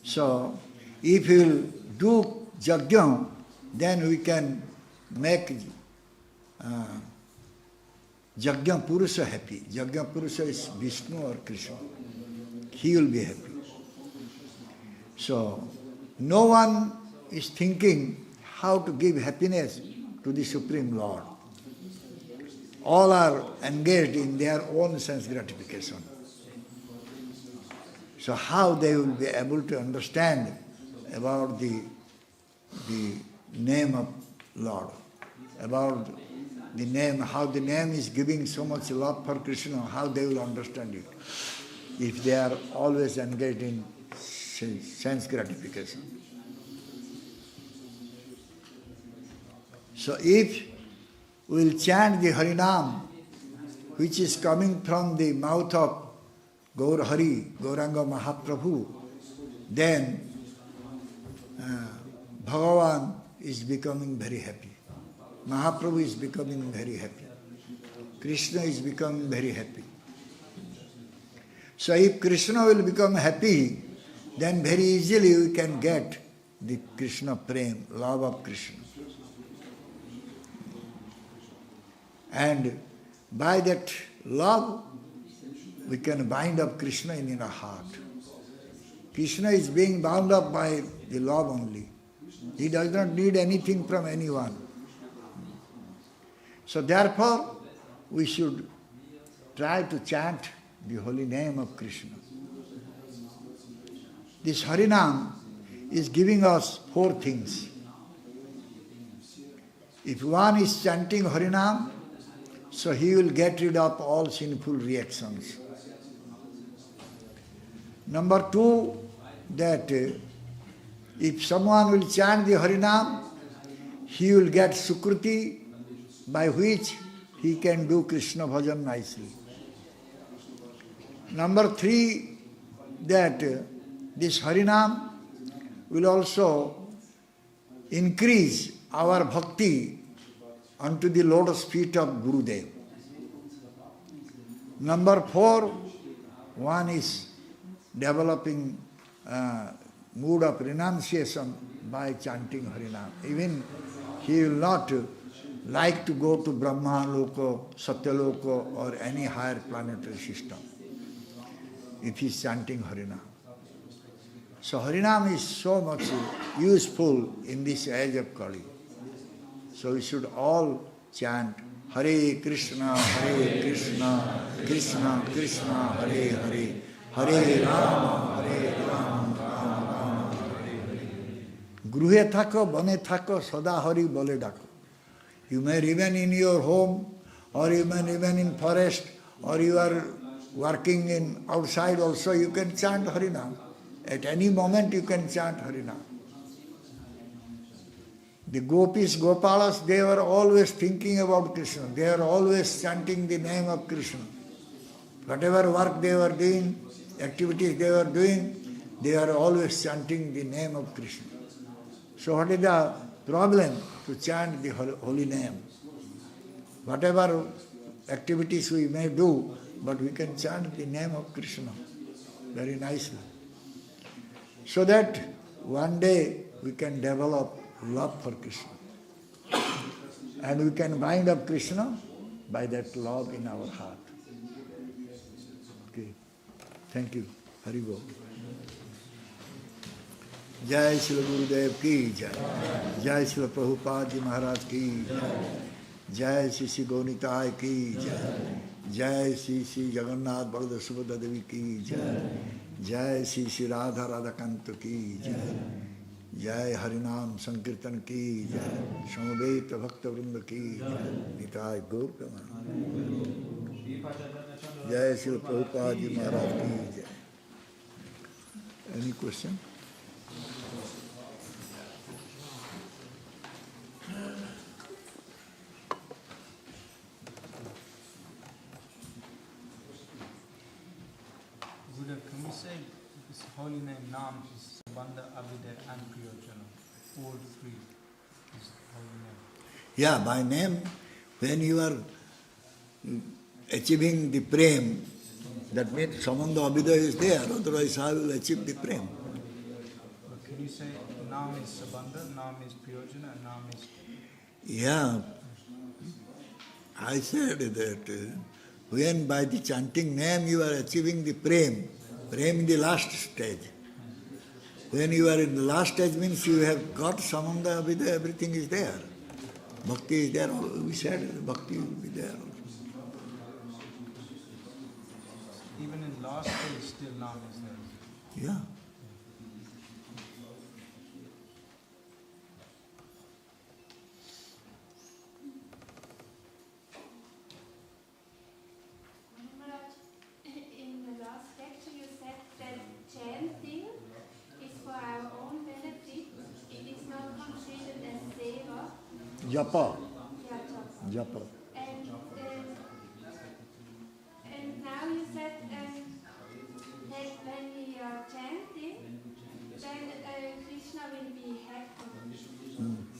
So if you will do yajna, then we can make Yajna Purusha happy. Yajna Purusha is Vishnu or Krishna. He will be happy. So, no one is thinking how to give happiness to the Supreme Lord. All are engaged in their own sense gratification. So how they will be able to understand about the name of Lord, about the name, how the name is giving so much love for Krishna, how they will understand it if they are always engaged in sense gratification. So if we will chant the Harinam, which is coming from the mouth of Gaur Hari, Gauranga Mahaprabhu, then Bhagavan is becoming very happy. Mahaprabhu is becoming very happy. Krishna is becoming very happy. So if Krishna will become happy, then very easily we can get the Krishna prem, love of Krishna. And by that love, we can bind up Krishna in our heart. Krishna is being bound up by the love only. He does not need anything from anyone. So therefore, we should try to chant the holy name of Krishna. This Harinam is giving us 4 things. If one is chanting Harinam, so he will get rid of all sinful reactions. Number 2, that if someone will chant the Harinam, he will get Sukruti, by which he can do Krishna bhajan nicely. Number 3, that this Harinam will also increase our bhakti unto the lotus feet of Gurudev. Number 4, one is developing mood of renunciation by chanting Harinam. Even he will not like to go to Brahma Loko, Satya Loko or any higher planetary system if he is chanting Harinam. So Harinam is so much useful in this age of Kali. So we should all chant Hare Krishna, Krishna Krishna, Hare Hare, Hare Rama, Hare Rama, Rama Rama, Hare Hare. Gruhe thako, bane thako, sada hari bole dako. You may remain in your home, or you may remain in forest, or you are working in outside also, you can chant Harinam. At any moment you can chant Harinam. The gopis, gopalas, they were always thinking about Krishna. They were always chanting the name of Krishna. Whatever work they were doing, activities they were doing, they are always chanting the name of Krishna. So what is the problem? To chant the holy name. Whatever activities we may do, but we can chant the name of Krishna very nicely. So that one day we can develop love for Krishna. And we can bind up Krishna by that love in our heart. Okay. Thank you. Hari Bol. Jai Srila Gurudev ki Jai. Jai Srila Prabhupada Ji Maharaj ki Jai. Jai Sri Gaunitai ki Jai. Jai Sri Jagannath Balada Subhadra Devi ki Jai. Jai Sri Radha Radhakanta ki Jai. Jai Harinam Sankirtan ki Jai. Samaveta Bhakta Vrinda ki Jai. Nitai Gaur Praman. Jai Srila Prabhupada Ji Maharaj ki Jai. Any question? Can we say this holy name Nam is Sabandha, Abhidya and Priyojana? All three is holy name. Yeah, by name, when you are achieving the prem, that means Samandha Abhidya is there, otherwise I will achieve the prem. But can you say Nam is Sabandha, Nam is Priyojana, and Nam is... Yeah, I said that when by the chanting name you are achieving the prem in the last stage. When you are in the last stage means you have got Samandha Abhidya, everything is there. Bhakti is there, we said Bhakti will be there also. Even in last stage still Nam is there. Yeah. In the last lecture you said that chanting is for our own benefit. It is not considered as seva. Japa. Yeah, japa. Japa. And now you said that when we are chanting, then Krishna will be happy.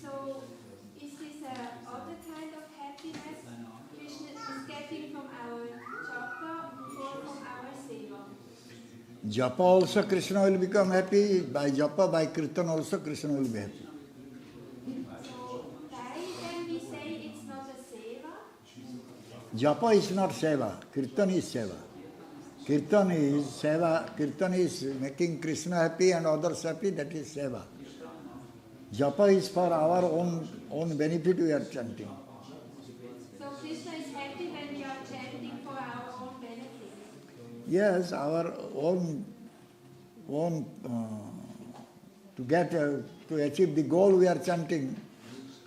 So is this other kind of happiness Krishna is getting from our japa or from our seva? Japa also Krishna will become happy. By japa, by kirtan also Krishna will be happy. So why then we say it's not a seva? Japa is not seva, kirtan is seva. Kirtan is seva, kirtan is making Krishna happy and others happy, that is seva. Japa is for our own benefit we are chanting. So Krishna is happy when we are chanting for our own benefit. Yes, our own to achieve the goal we are chanting.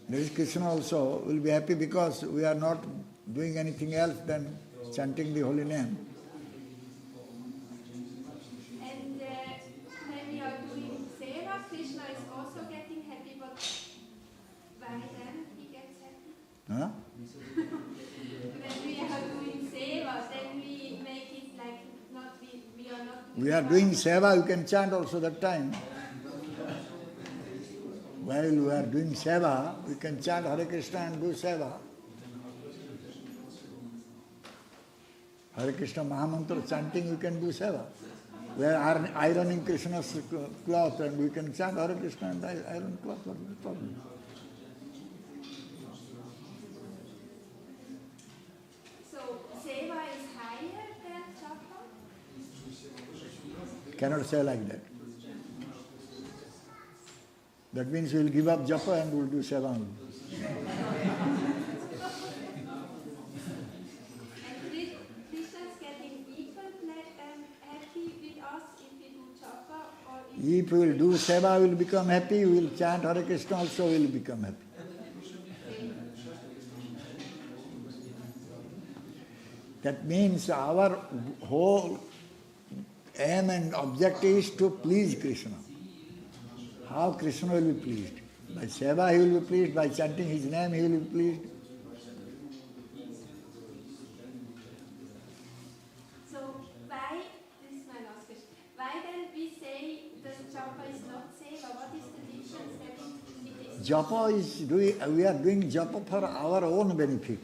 There is Krishna also will be happy because we are not doing anything else than chanting the holy name. And when we are doing seva, Krishna is also getting happy, but why then he gets happy? Huh? When we are doing seva, then we make it like we are not doing We are doing seva, you can chant also that time. While we are doing seva, we can chant Hare Krishna and do seva. Hare Krishna Mahamantra chanting, we can do seva. We are ironing Krishna's cloth and we can chant Hare Krishna and iron cloth. What is the problem? So seva is higher than japa? Cannot say like that. That means we will give up japa and we will do seva only. And Krishna is getting equal happy If we will do seva, we will become happy. We will chant Hare Krishna also, we will become happy. That means our whole aim and objective is to please Krishna. How Krishna will be pleased? By seva he will be pleased, by chanting his name he will be pleased. So why, this is my last question, why then we say that japa is not seva? What is the difference that it is? Japa is, we are doing japa for our own benefit.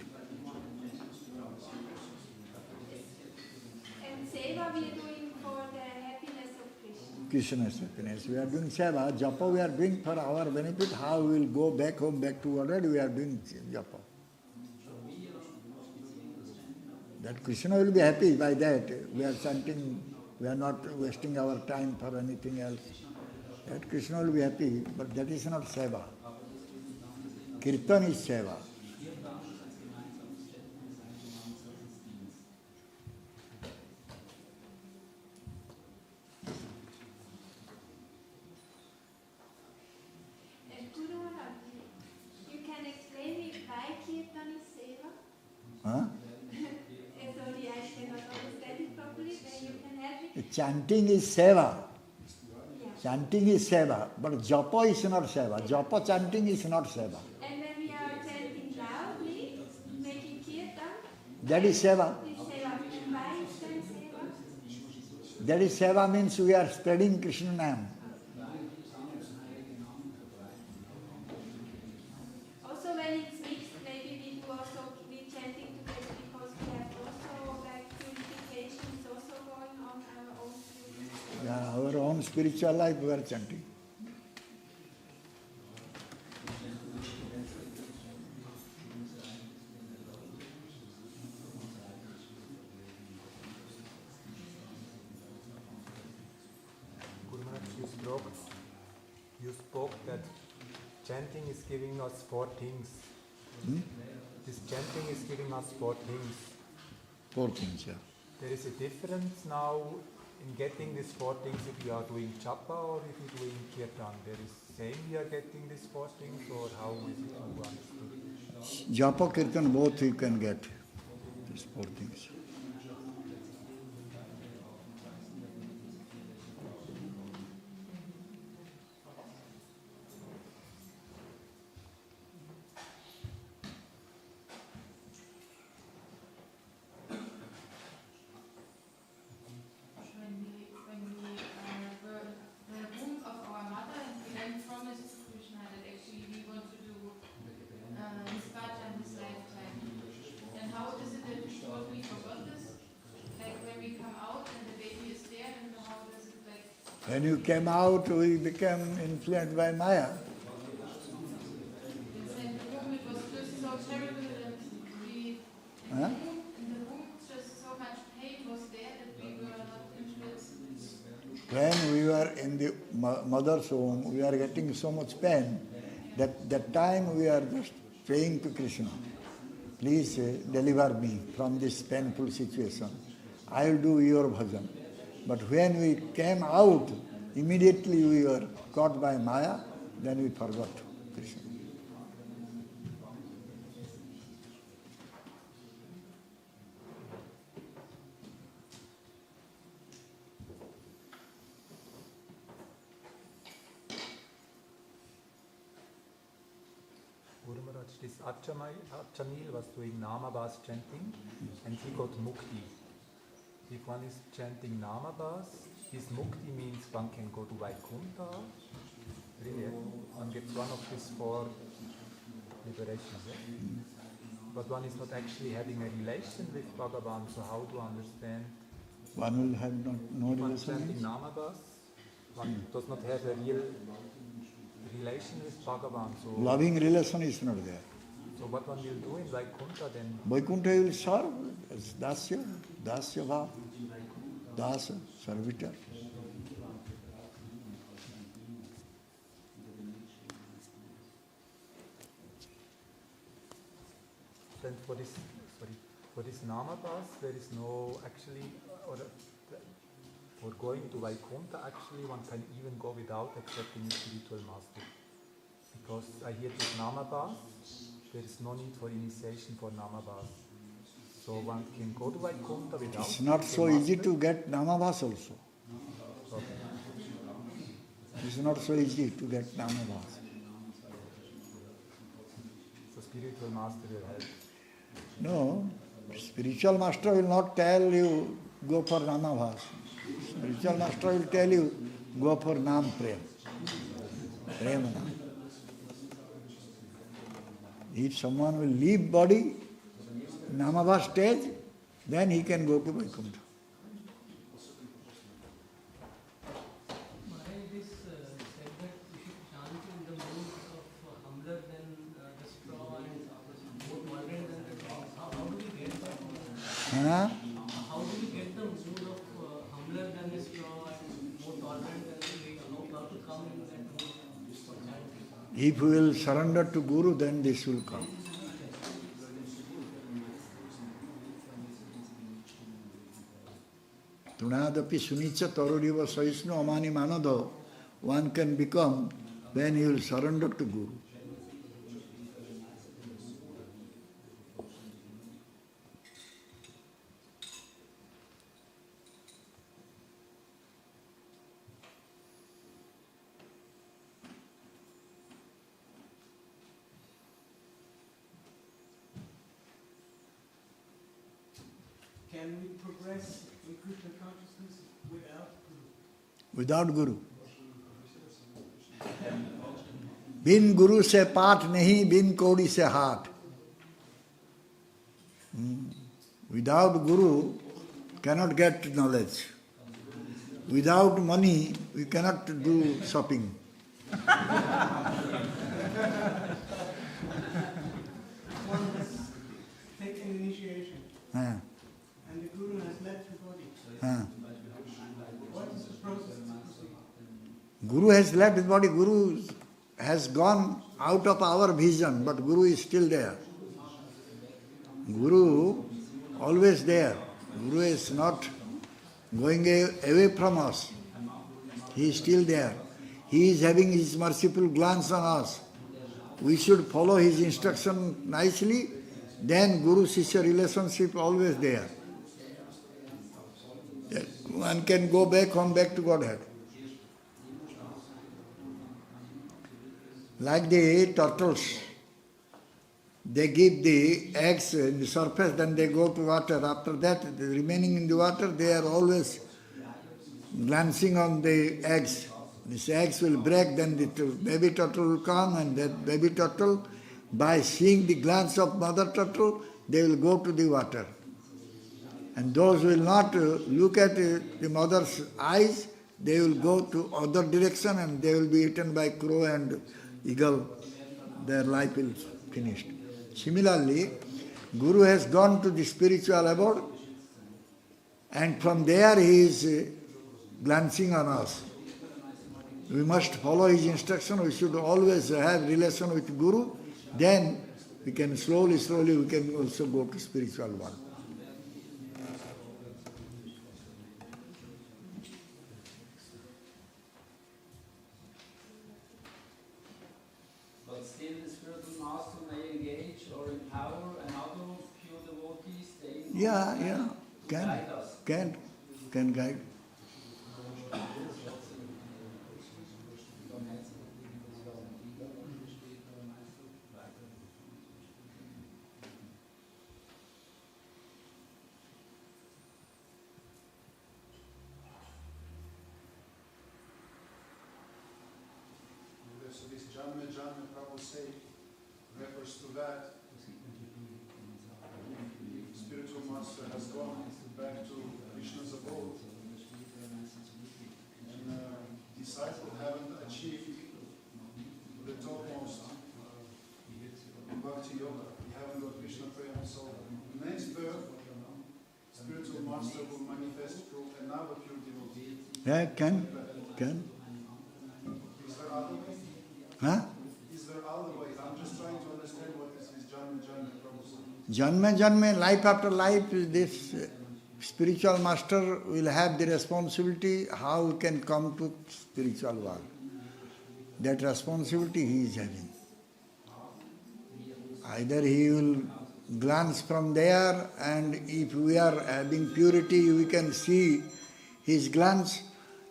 And seva we are doing for the happiness of Krishna. Krishna's happiness. We are doing seva. Japa we are doing for our benefit. How we will go back home, back to world, we are doing japa. That Krishna will be happy by that. We are chanting, we are not wasting our time for anything else. That Krishna will be happy, but that is not seva. Kirtan is seva. You can explain me why kirtan is seva? Huh? Sorry, I cannot understand it properly. Then you can help me. Chanting is seva. Yeah. Chanting is seva, but japa is not seva. Japa chanting is not seva. And when we are chanting loudly, making kirtan, That is seva. is seva. And why is then seva? That is seva means we are spreading Krishna name. Also, when it's mixed, maybe we do also be chanting together because we have also like purification is also going on our own purification. Yeah, our own spiritual life we are chanting. Guru Maharaj, you spoke that chanting is giving us four things. This chanting is giving us four things. Four things, yeah. There is a difference now in getting these four things if you are doing japa or if you are doing kirtan. There is same we are getting these four things, or how is it understood? Japa, kirtan, both you can get these four things. When we were in the womb of our mother and we then promised Krishna that actually we want to do his bhajan in his lifetime. Then how is it that we totally forgot this? Like when we come out and the baby is there, and how does it like? When you came out, we became influenced by Maya. In the womb it was just so terrible that we Huh? in the womb just so much pain was there that we were not influenced. When we were in the mother's womb, we are getting so much pain that time we are just praying to Krishna, please deliver me from this painful situation. I will do your bhajan. But when we came out, immediately we were caught by Maya, then we forgot Krishna. Guru Maharaj, this Achamil was doing Namabas chanting and he got Mukti. If one is chanting Namabas, his Mukti means one can go to Vaikuntha. Really, one gets one of these four liberations. But one is not actually having a relation with Bhagavan, so how to understand? One will have no One relation. chanting Namabas, one does not have a real relation with Bhagavan. So, Loving relation is not there. so what one will do in Vaikuntha then? Vaikuntha will serve as dasya, dasya bhav, dasa, servitor. Then for this Namabas, there is no actually, or for going to Vaikuntha, actually, one can even go without accepting a spiritual master. Because I hear this Namabas, there is no need for initiation for Namabas. So one can go to Vaikuntha without... It's not so easy to get Namabhas also. Okay. It's not so easy to get Namabhas. So spiritual master will help. No, spiritual master will not tell you, go for Namabhas. Spiritual master will tell you, go for Nam Prem. Prem Nam. If someone will leave body, Namabhas stage, then he can go to Vaikuntha. This said that we should chant in the mood of humbler than the straw and more tolerant than the dogs. How do we get that? Huh? How do we get the mood of humbler than the straw and more tolerant than the dog? How to come in that mood for chanting? If we will surrender to Guru, then this will come. Tunadapi sunicha taruriva saisnu amani manado, one can become when he will surrender to Guru. Can we progress in Krishna consciousness without Guru? Without Guru. बिन गुरु से पाठ नहीं, बिन कौड़ी से हाथ. Without Guru, cannot get knowledge. Without money, we cannot do shopping. One has taken initiation Huh. and the Guru has left the body. Huh. What is the process to proceed? Guru has left his body. Guru has gone out of our vision, but Guru is still there. Guru always there. Guru is not going away from us. He is still there. He is having his merciful glance on us. We should follow his instruction nicely, then Guru-Shishya relationship always there. One can go back, come back to Godhead. Like the turtles, they give the eggs in the surface, then they go to water. After that, remaining in the water, they are always glancing on the eggs. These eggs will break, then the baby turtle will come, and that baby turtle, by seeing the glance of mother turtle, they will go to the water. And those who will not look at the mother's eyes, they will go to other direction and they will be eaten by crow and eagle. Their life will finished. Similarly, Guru has gone to the spiritual abode and from there he is glancing on us. We must follow his instruction. We should always have relation with Guru. Then we can slowly we can also go to spiritual world. But still the spiritual master may engage or empower another pure devotee staying Yeah, guide us. can guide. So this Janma Prabhu say refers to that. The spiritual master has gone back to Krishna's abode. And disciples haven't achieved the topmost bhakti yoga. We haven't got Krishna prema. So next birth, spiritual master will manifest through another pure devotee. Yeah, can. Is there other way? Huh? Is there other ways? I'm just trying to understand what is this Janma Prabhu saying. Janma, life after life, this spiritual master will have the responsibility how he can come to spiritual world. That responsibility he is having. Either he will glance from there, and if we are having purity, we can see his glance.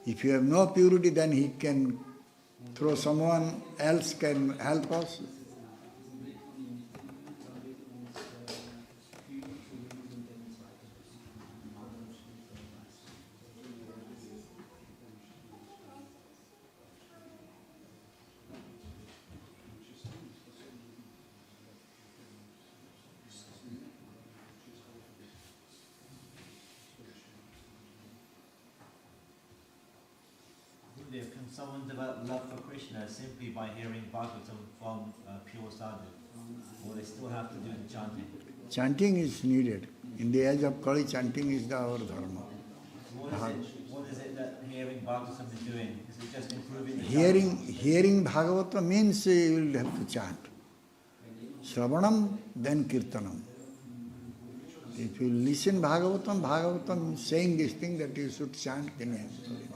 If you have no purity, then he can through someone else can help us. Can someone develop love for Krishna simply by hearing Bhagavatam from pure sadhu? Or they still have to do the chanting? Chanting is needed. In the age of Kali, chanting is our dharma. What is it that hearing Bhagavatam is doing? Is it just improving the Hearing Bhagavatam means you will have to chant. Shravanam, then Kirtanam. If you listen Bhagavatam saying this thing that you should chant, then you have to do it.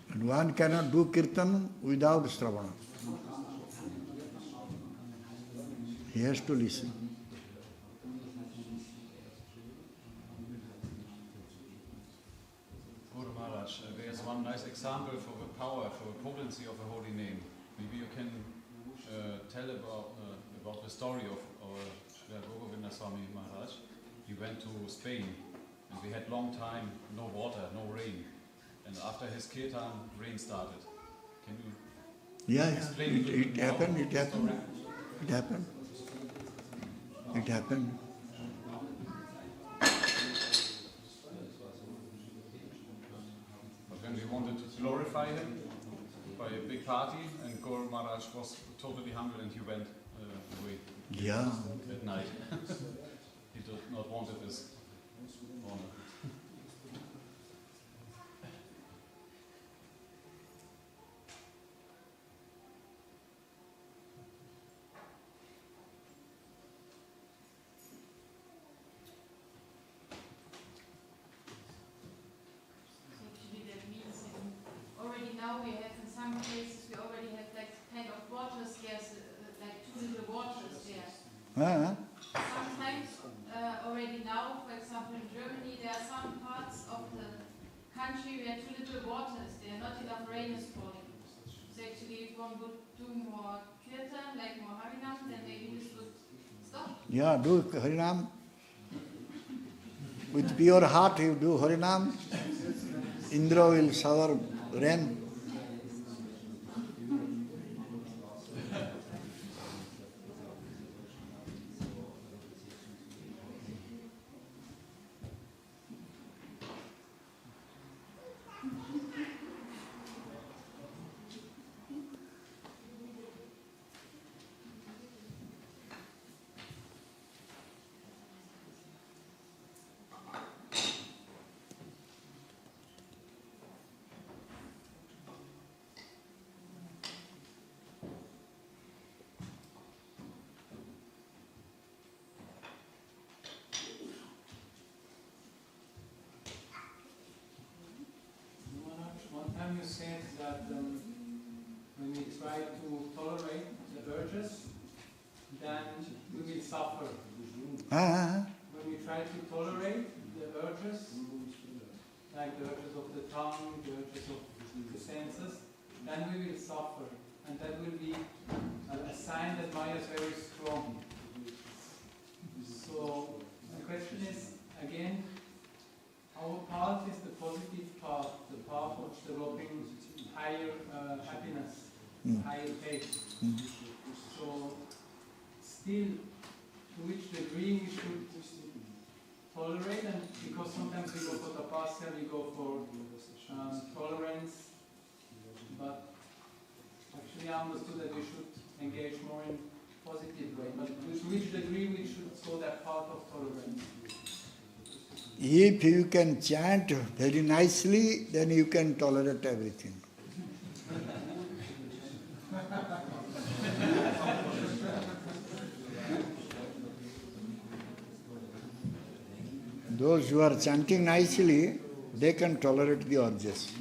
And one cannot do Kirtan without Shravana. He has to listen. Guru Maharaj, there's one nice example for the power, for the potency of a holy name. Maybe you can tell about the story of our Srila Govinda Swami Maharaj. He went to Spain and we had long time, no water, no rain. And after his kirtan, rain started. Can you explain It happened. But when we wanted to glorify him by a big party, and Guru Maharaj was totally humble and he went away at night. He did not want this honor. Now we have in some places, we already have like kind of water scarce, like too little water is there. Sometimes already now, for example in Germany, there are some parts of the country where too little water is there, not enough rain is falling. So actually if one would do more kirtan, like more harinam, then maybe this would stop. Yeah, do Harinam. With pure heart you do Harinam. Indra will shower rain. One time you said that when we try to tolerate the urges, then we will suffer. When we try to tolerate the urges, like the urges of the tongue, the urges of the senses, then we will suffer. And that will be a sign that Maya is very strong. So the question is, again, our path is the positive path, the path of developing higher happiness, higher faith. So, still, to which degree we should tolerate, and because sometimes we go for tapasya, we go for tolerance, but actually I understood that we should engage more in positive way. But to which degree we should go that path of tolerance? If you can chant very nicely, then you can tolerate everything. Those who are chanting nicely, they can tolerate the urges.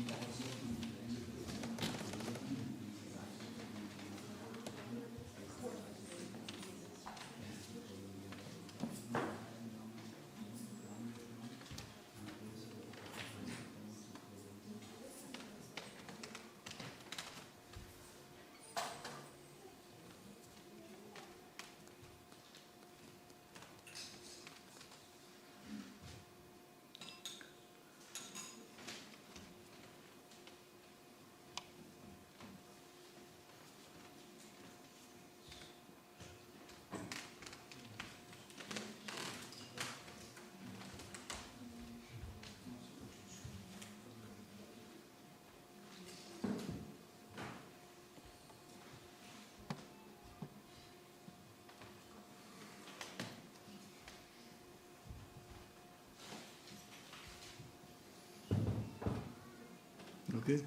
Okay?